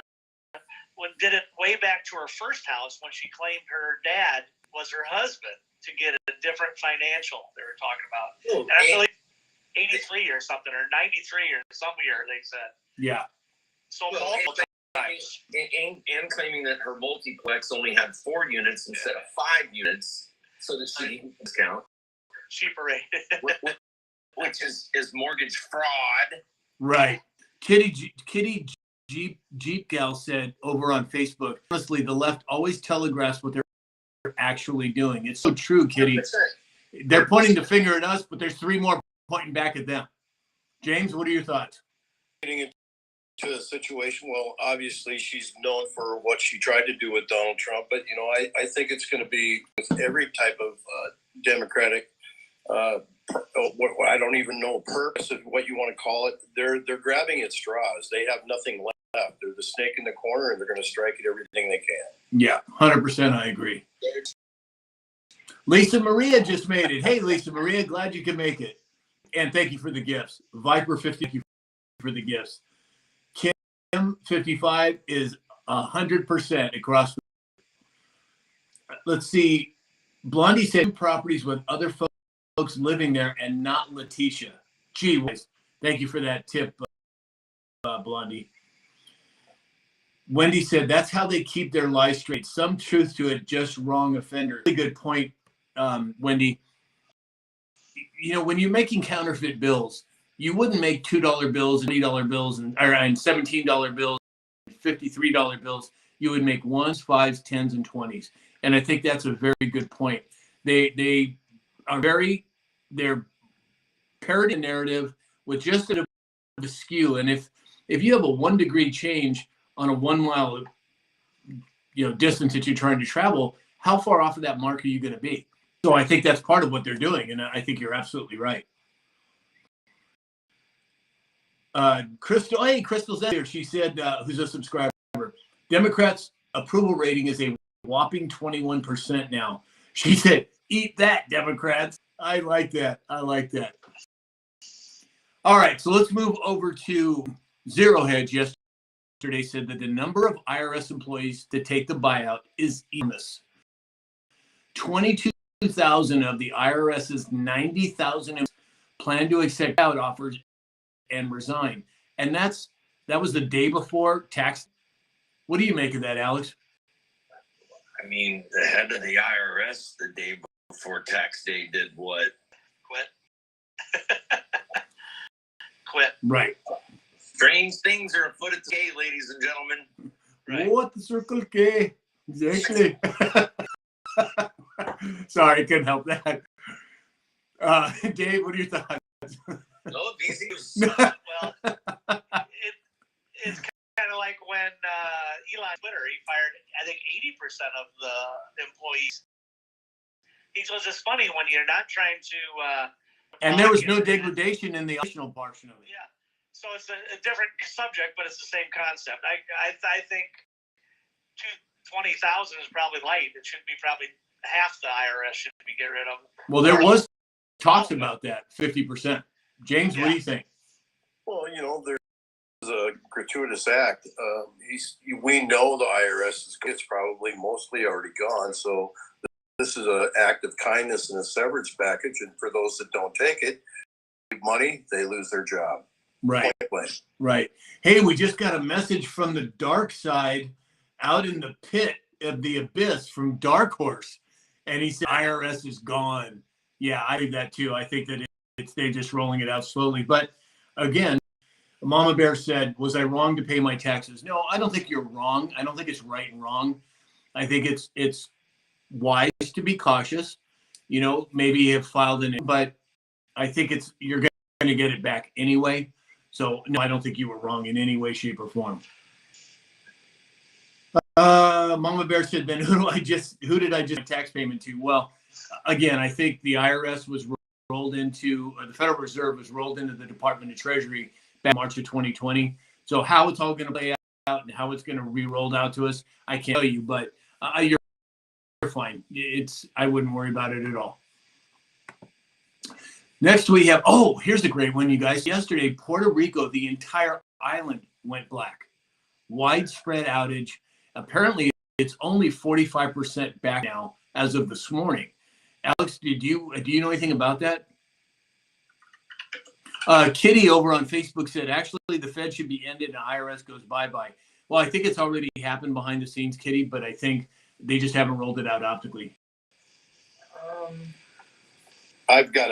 did it way back to her first house when she claimed her dad was her husband to get a different financial they were talking about. And I believe 83 or something, or 93 or some year, they said. Yeah. So multiple times. And claiming that her multiplex only had 4 units instead of 5 units, so that she didn't discount. Cheaper rate. which is mortgage fraud. Right. Kitty Jeep gal said over on Facebook, honestly, the left always telegraphs what they're actually doing. It's so true, Kitty. 100%. They're pointing the finger at us, but there's three more pointing back at them. James, what are your thoughts? Getting into a situation, well, obviously she's known for what she tried to do with Donald Trump, but I think it's going to be with every type of Democratic. What I don't even know purpose of what you want to call it. They're grabbing at straws. They have nothing left. They're the snake in the corner, and they're going to strike at everything they can. Yeah, 100%. I agree. Lisa Maria just made it. Hey, Lisa Maria, glad you could make it. And thank you for the gifts. Viper 50, thank you for the gifts. Kim 55 is 100% across. Let's see. Blondie said properties with other folks living there and not Letitia. Gee whiz. Thank you for that tip, Blondie. Wendy said that's how they keep their lies straight. Some truth to it, just wrong offender. Really good point, Wendy. When you're making counterfeit bills, you wouldn't make $2 bills and $8 bills and $17 bills, $53 bills. You would make ones, fives, tens, and 20s. And I think that's a very good point. They are they're parroting a narrative with just a skew. And if you have a 1 degree change on a 1 mile distance that you're trying to travel, how far off of that mark are you going to be? So I think that's part of what they're doing, and I think you're absolutely right. Crystal's there. She said, who's a subscriber, Democrats' approval rating is a whopping 21% now. She said, eat that, Democrats. I like that. All right, so let's move over to Zero Hedge. Yesterday said that the number of IRS employees to take the buyout is enormous. 22,000 of the IRS's 90,000 plan to accept out offers and resign. And that was the day before tax. What do you make of that, Alex? I mean, the head of the IRS the day before tax day did what? Quit. Right. Strange things are afoot at the gate, ladies and gentlemen. Right. What the circle K? Exactly. Sorry, I couldn't help that. Dave, what are your thoughts? No, these things. Well, it's kind of like when Elon Twitter, he fired, I think, 80% of the employees. He goes, it's funny when you're not trying to. And there was no degradation in the optional portion of it. Yeah. So it's a different subject, but it's the same concept. I think 20,000 is probably light. It should be probably half the IRS should be get rid of. Well, there was talks about that, 50%. James, what do you think? Well, there's a gratuitous act. We know the IRS it's probably mostly already gone. So this is an act of kindness and a severance package. And for those that don't take it, money, they lose their job. Right. Right. Hey, we just got a message from the dark side out in the pit of the abyss from Dark Horse. And he said, IRS is gone. Yeah, I think that too. I think that they're just rolling it out slowly. But again, Mama Bear said, was I wrong to pay my taxes? No, I don't think you're wrong. I don't think it's right and wrong. I think it's wise to be cautious. Maybe you have filed in it, but I think you're going to get it back anyway. So no, I don't think you were wrong in any way, shape, or form. Mama Bear said, then who did I just tax payment to? Well, again, I think the IRS was rolled into, the Federal Reserve was rolled into the Department of Treasury back in March of 2020. So how it's all going to play out and how it's going to be rolled out to us, I can't tell you, but you're fine. I wouldn't worry about it at all. Next we have, here's a great one, you guys. Yesterday, Puerto Rico, the entire island went black. Widespread outage. Apparently, it's only 45% back now as of this morning. Alex, do you know anything about that? Kitty over on Facebook said, actually, the Fed should be ended and IRS goes bye-bye. Well, I think it's already happened behind the scenes, Kitty, but I think they just haven't rolled it out optically. I've got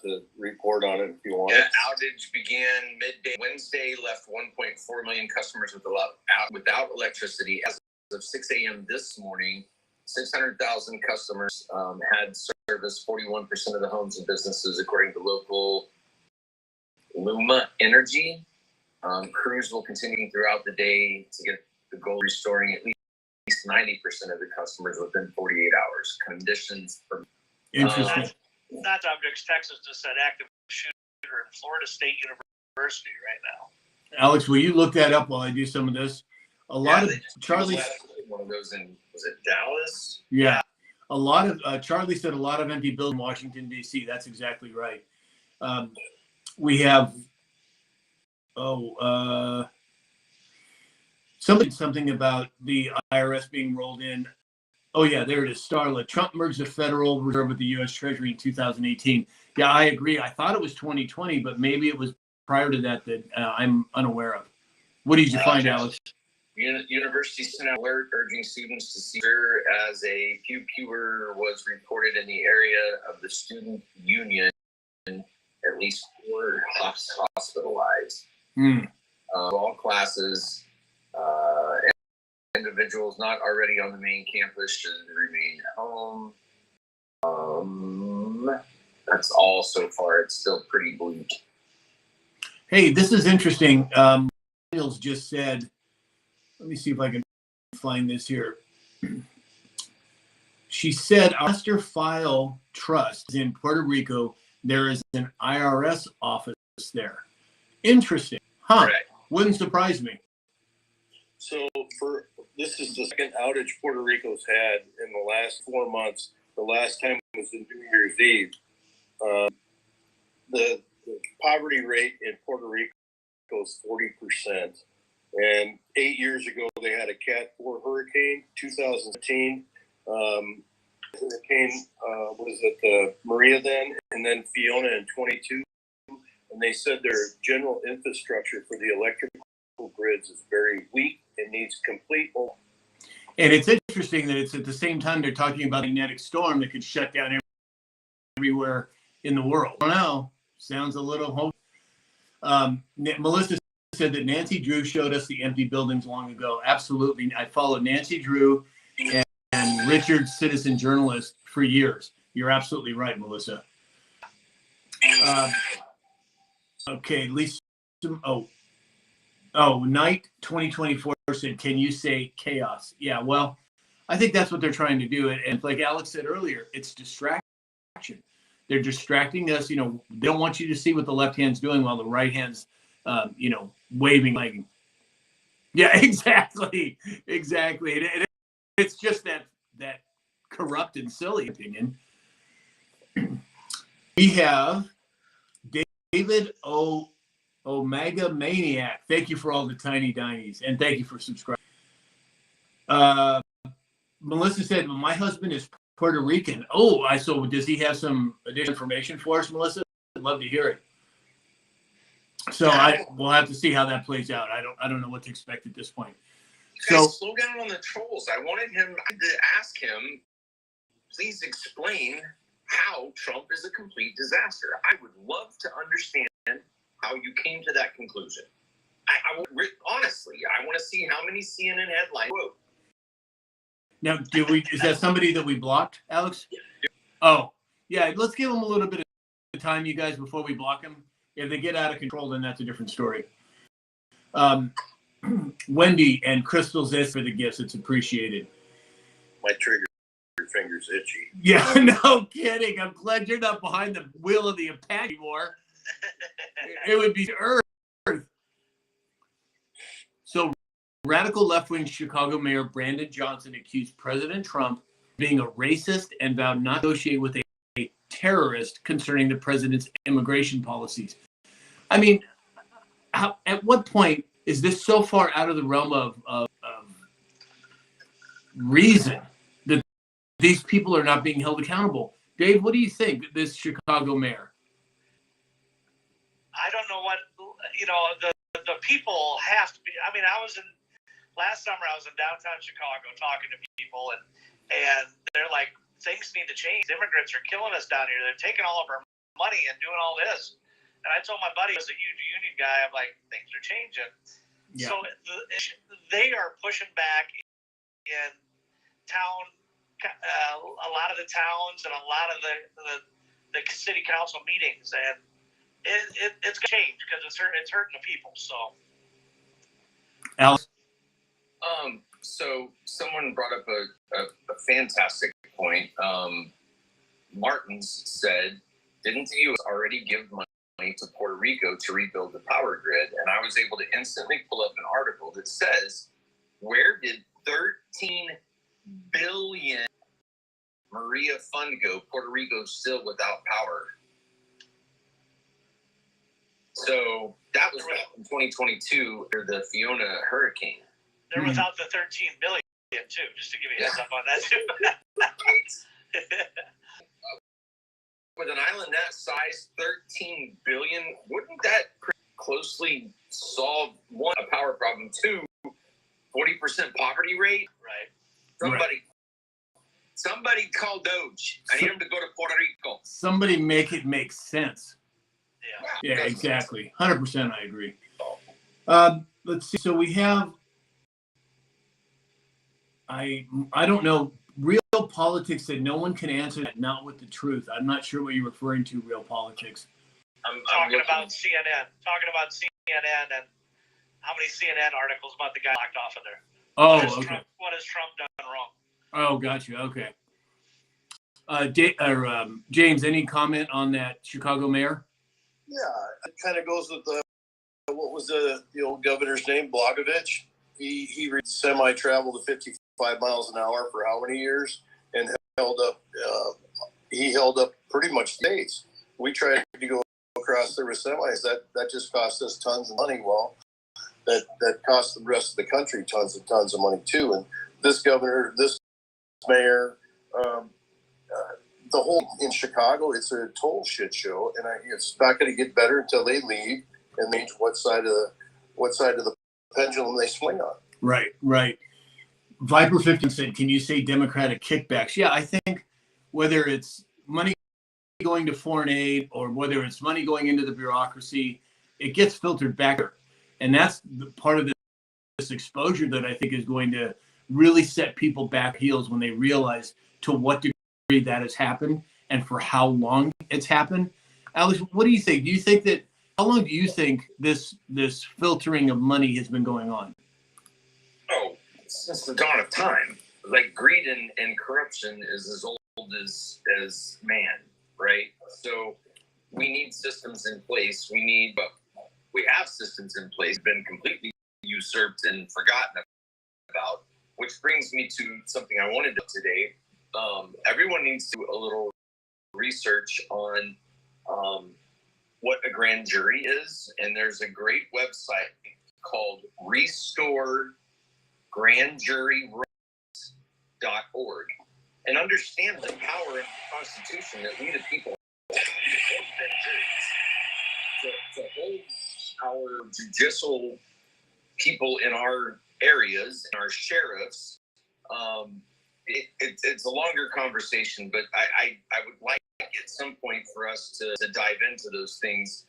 the report on it if you want. Yeah, outage began midday Wednesday, left 1.4 million customers without electricity. As of 6 a.m. this morning, 600,000 customers had service, 41% of the homes and businesses, according to local Luma Energy. Crews will continue throughout the day to get the goal, restoring at least 90% of the customers within 48 hours. Conditions for Interesting. That subject's Texas just said active shooter in Florida State University right now. Alex, will you look that up while I do some of this? A lot of Charlie. One of those in, was it Dallas? Yeah, a lot of Charlie said a lot of empty buildings in Washington D.C. That's exactly right. We have something about the IRS being rolled in. Oh yeah, there it is. Starla. Trump merged the Federal Reserve with the U.S. Treasury in 2018. Yeah, I agree. I thought it was 2020, but maybe it was prior to that I'm unaware of. What did you find, Alex? University sent out alert urging students to see as a fewer was reported in the area of the student union. At least 4 hospitalized. All classes. Individuals not already on the main campus should remain at home. That's all so far. It's still pretty bleak. Hey, this is interesting. Daniels just said, let me see if I can find this here. She said, our master file trust in Puerto Rico, there is an IRS office there. Interesting. Huh. Correct. Wouldn't surprise me. So this is the second outage Puerto Rico's had in the last 4 months. The last time was in New Year's Eve. The poverty rate in Puerto Rico is 40%. And 8 years ago, they had a Cat 4 hurricane, 2017. Hurricane, was it Maria then? And then Fiona in 22. And they said their general infrastructure for the electrical grids is very weak and needs complete. And it's interesting that it's at the same time they're talking about a magnetic storm that could shut down everywhere in the world. I don't know. Sounds a little hopeful. Melissa said that Nancy Drew showed us the empty buildings long ago. Absolutely. I followed Nancy Drew and Richard, citizen journalist, for years. You're absolutely right, Melissa. Okay, Lisa. Night 2024 said, can you say chaos? Yeah, well, I think that's what they're trying to do. And like Alex said earlier, it's distraction. They're distracting us. You know, they don't want you to see what the left hand's doing while the right hand's, waving. Like, yeah, exactly. And it's just that corrupt and silly opinion. We have David Omega Maniac. Thank you for all the tiny dinies, and thank you for subscribing. Melissa said, well, my husband is Puerto Rican. Oh, so does he have some additional information for us, Melissa? I'd love to hear it. So we'll have to see how that plays out. I don't know what to expect at this point. So slow down on the trolls. I wanted him to ask him, please explain how Trump is a complete disaster. I would love to understand how you came to that conclusion. Honestly, I want to see how many CNN headlines. Whoa. Now, is that somebody that we blocked, Alex? Oh, yeah. Let's give them a little bit of time, you guys, before we block them. If they get out of control, then that's a different story. Wendy and Crystal Zest for the gifts. It's appreciated. My trigger finger's itchy. Yeah, no kidding. I'm glad you're not behind the wheel of the Apache anymore. It would be Earth. So, radical left-wing Chicago Mayor Brandon Johnson accused President Trump of being a racist and vowed not to negotiate with a terrorist concerning the president's immigration policies. I mean, at what point is this so far out of the realm of reason that these people are not being held accountable? Dave, what do you think, this Chicago mayor? I don't know what, the people have to be. I mean, last summer I was in downtown Chicago talking to people, and they're like, things need to change. Immigrants are killing us down here. They're taking all of our money and doing all this. And I told my buddy, who was a huge union guy, I'm like, things are changing. Yeah. So they are pushing back in town, a lot of the towns and a lot of the city council meetings, and it's going to change because it's hurting the people. So, Alex? So someone brought up a fantastic point. Martins said, didn't the U.S. already give money to Puerto Rico to rebuild the power grid? And I was able to instantly pull up an article that says, where did 13 billion Maria fund go? Puerto Rico's still without power. So that was back in 2022 or the Fiona hurricane. they're without the 13 billion too, just to give you a heads up on that too. With an island that size, 13 billion, wouldn't that pretty closely solve one, a power problem, two, 40% poverty rate? Right. Somebody call Doge. I need him to go to Puerto Rico. Somebody make it make sense. Yeah. Yeah, exactly. 100% I agree. Let's see. So we have, I don't know, real politics that no one can answer that, not with the truth. I'm not sure what you're referring to, real politics. I'm Talking looking- about CNN and how many CNN articles about the guy locked off of there. Oh, What has okay. What has Trump done wrong? Oh, gotcha. Okay. James, any comment on that Chicago mayor? Yeah, it kind of goes with what was the old governor's name, Blagojevich. He semi-traveled to 55 miles an hour for how many years, and held up. He held up pretty much states. We tried to go across there with semis. That just cost us tons of money. Well, that cost the rest of the country tons and tons of money too. And this governor, this mayor, the whole in Chicago, it's a total shit show, and it's not going to get better until they leave and change what side of the pendulum they swing on. Right. Viper 50 said, "Can you say Democratic kickbacks?" Yeah, I think whether it's money going to foreign aid or whether it's money going into the bureaucracy, it gets filtered back, and that's the part of this exposure that I think is going to really set people back heels when they realize to what degree that has happened and for how long it's happened. Alex, what do you think? Do you think that how long do you think this filtering of money has been going on? Oh, since the dawn of time. Like greed and corruption is as old as man, right? So we need systems in place. We have systems in place, been completely usurped and forgotten about, which brings me to something I wanted to do today. Everyone needs to do a little research on what a grand jury is, and there's a great website called restoregrandjuryrights.org, and understand the power of the Constitution that we the people to hold our judicial people in our areas and our sheriffs. It's a longer conversation, but I would like at some point for us to dive into those things,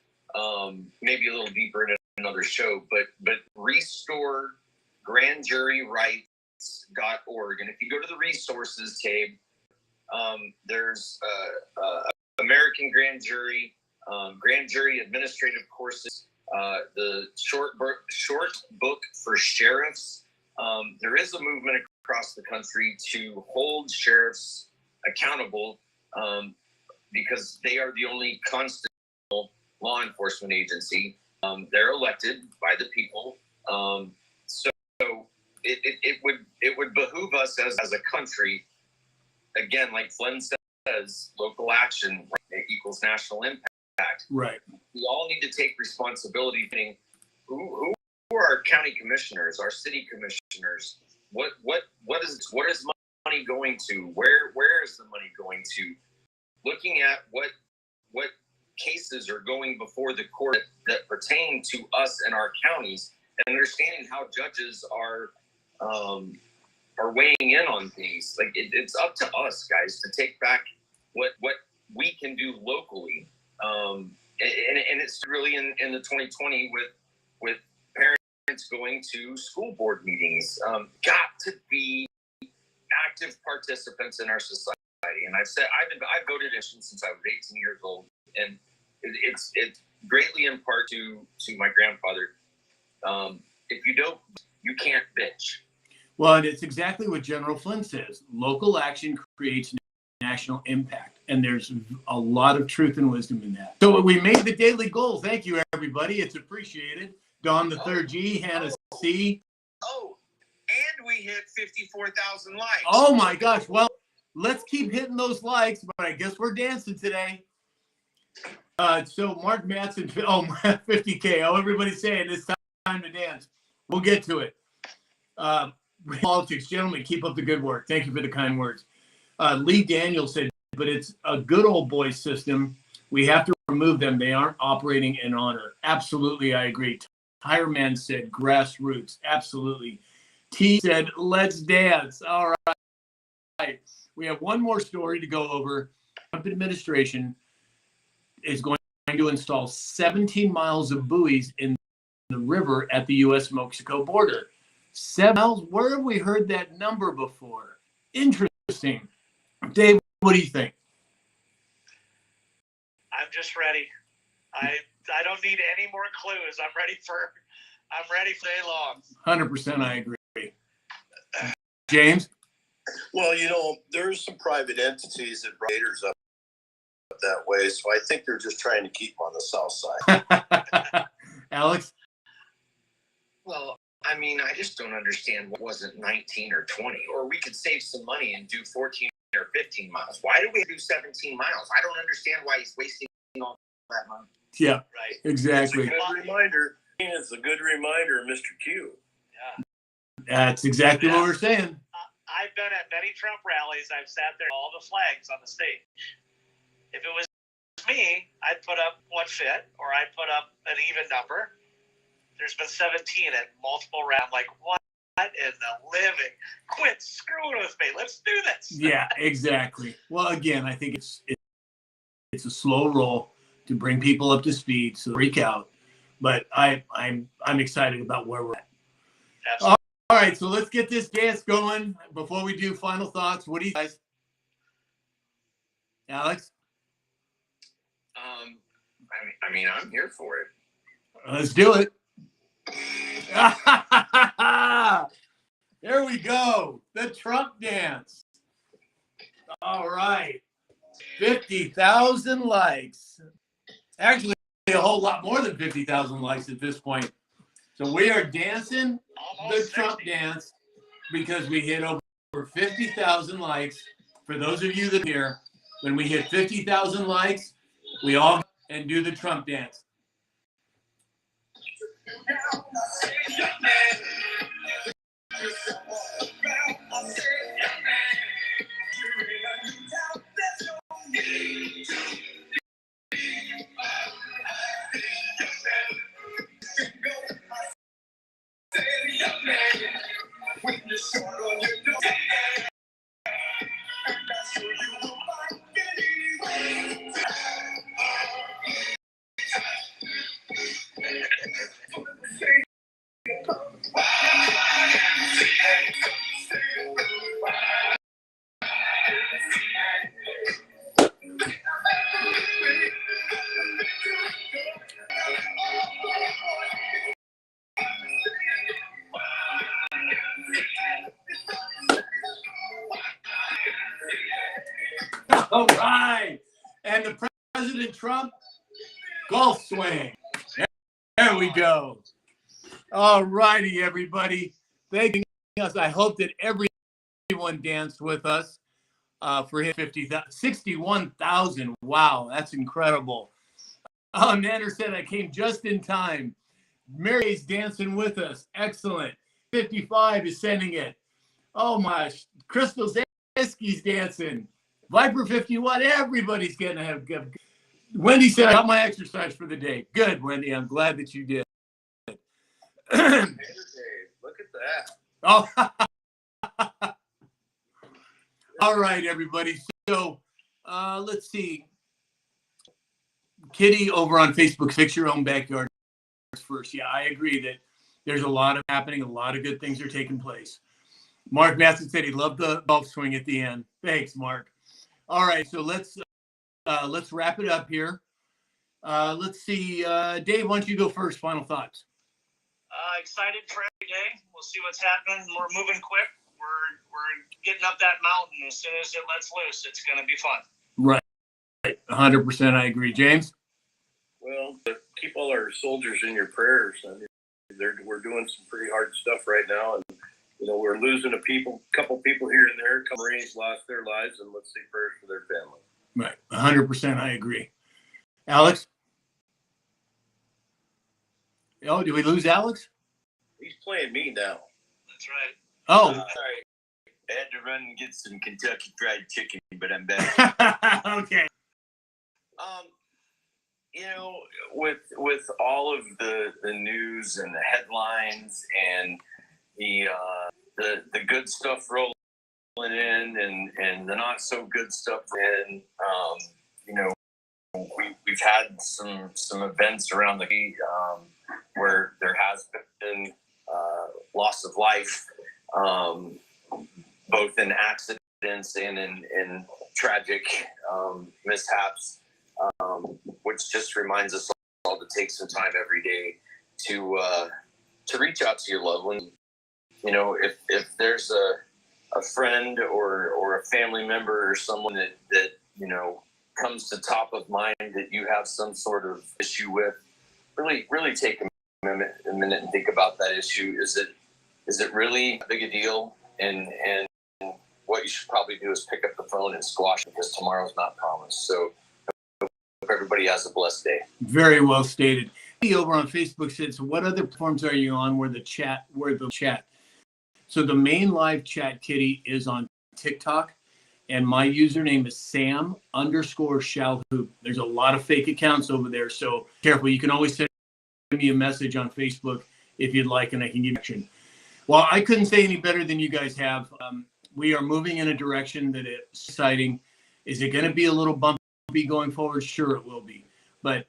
maybe a little deeper in another show, but restoregrandjuryrights.org. And if you go to the resources tab, there's American Grand Jury, Grand Jury Administrative Courses, the short book for sheriffs. There is a movement across the country to hold sheriffs accountable, because they are the only constitutional law enforcement agency. They're elected by the people. So it would behoove us as a country, again, like Flynn says, local action equals national impact. Right. We all need to take responsibility. Who are our county commissioners, our city commissioners? What is money going to? Where is the money going to? Looking at what cases are going before the court that pertain to us and our counties, and understanding how judges are are weighing in on things. Like it's up to us guys to take back what we can do locally. And it's really in the 2020 with parents going to school board meetings, got to be active participants in our society. And I've voted since I was 18 years old, and it's greatly in part to my grandfather. If you don't, you can't bitch. Well, and it's exactly what General Flynn says. Local action creates national impact. And there's a lot of truth and wisdom in that. So we made the daily goal. Thank you, everybody. It's appreciated. Don the third G, Hannah C. Oh, and we hit 54,000 likes. Oh, my gosh. Well, let's keep hitting those likes, but I guess we're dancing today. So Mark Matson, 50K. Oh, everybody's saying it's time to dance. We'll get to it. Politics, gentlemen, keep up the good work. Thank you for the kind words. Lee Daniel said, but it's a good old boy system. We have to remove them. They aren't operating in honor. Absolutely, I agree. Tire Man said grassroots. Absolutely. T said, let's dance. All right. We have one more story to go over. Trump administration is going to install 17 miles of buoys in the river at the U.S.-Mexico border. 7 miles? Where have we heard that number before? Interesting. Dave, what do you think? I'm just ready. I don't need any more clues. I'm ready for day long. 100% I agree. James? Well, there's some private entities that brought gators up that way, so I think they're just trying to keep them on the south side. Alex? Well, I mean, I just don't understand what wasn't 19 or 20, or we could save some money and do 14 or 15 miles. Why do we do 17 miles? I don't understand why he's wasting all that money. Yeah, Right. exactly. It's a good reminder. It's a good reminder, Mr. Q. Yeah. That's exactly what we're saying. I've been at many Trump rallies. I've sat there, all the flags on the stage. If it was me, I'd put up what fit, or I'd put up an even number. There's been 17 at multiple rounds. Like, what in the living? Quit screwing with me. Let's do this. Yeah, exactly. Well, again, I think it's a slow roll to bring people up to speed, so freak out. But I'm excited about where we're at. Absolutely. All right, so let's get this dance going. Before we do final thoughts, what do you guys? Alex? I mean, I'm here for it. Let's do it. There we go. The Trump dance. All right. 50,000 likes. Actually, a whole lot more than 50,000 likes at this point. So we are dancing the Trump dance because we hit over 50,000 likes. For those of you that are here, when we hit 50,000 likes, we all and do the Trump dance. All right. And the President Trump golf swing. There we go. All righty, everybody. Thank us. I hope that everyone danced with us for his 61,000. Wow, that's incredible. Nanner said I came just in time. Mary's dancing with us. Excellent. 55 is sending it. Oh my, Crystal Zaski's dancing. Viper 51, everybody's going to have. Wendy said, I got my exercise for the day. Good, Wendy. I'm glad that you did. Look at that. Oh, All right, everybody. So let's see. Kitty over on Facebook, fix your own backyard first. Yeah, I agree that there's a lot of happening. A lot of good things are taking place. Mark Masson said he loved the golf swing at the end. Thanks, Mark. All right, so let's wrap it up here. Let's see. Dave, why don't you go first? Final thoughts. Excited for every day. We'll see what's happening. We're moving quick. We're getting up that mountain. As soon as it lets loose, it's going to be fun. Right. 100%. I agree. James? Well, keep all our soldiers in your prayers. I mean, we're doing some pretty hard stuff right now, and we're losing a couple people here and there. Some Marines lost their lives, and let's say prayers for their family. Right. 100%. I agree. Alex? Oh, did we lose Alex? He's playing me now. That's right. Oh. Sorry. I had to run and get some Kentucky Fried Chicken, but I'm back. Okay. With all of the news and the headlines and the good stuff rolling in and the not so good stuff in, we've had some events around the where there has been loss of life, both in accidents and in tragic mishaps, which just reminds us all to take some time every day to reach out to your loved ones. If there's a friend or a family member or someone that comes to top of mind that you have some sort of issue with, really take a minute and think about that issue. Is it really big a deal? And what you should probably do is pick up the phone and squash it, because tomorrow's not promised. So hope everybody has a blessed day. Very well stated. Over on Facebook said, so what other platforms are you on where the chat? So the main live chat, Kitty, is on TikTok, and my username is Sam_Shalhoub. There's a lot of fake accounts over there, so careful. You can always send me a message on Facebook if you'd like, and I can give you action. Well, I couldn't say any better than you guys have. We are moving in a direction that is exciting. Is it going to be a little bumpy going forward? Sure, it will be. But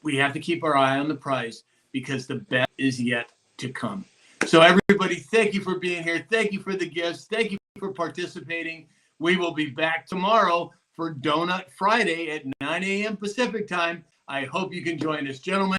we have to keep our eye on the prize, because the best is yet to come. So everybody, thank you for being here. Thank you for the gifts. Thank you for participating. We will be back tomorrow for Donut Friday at 9 a.m. Pacific time. I hope you can join us. Gentlemen,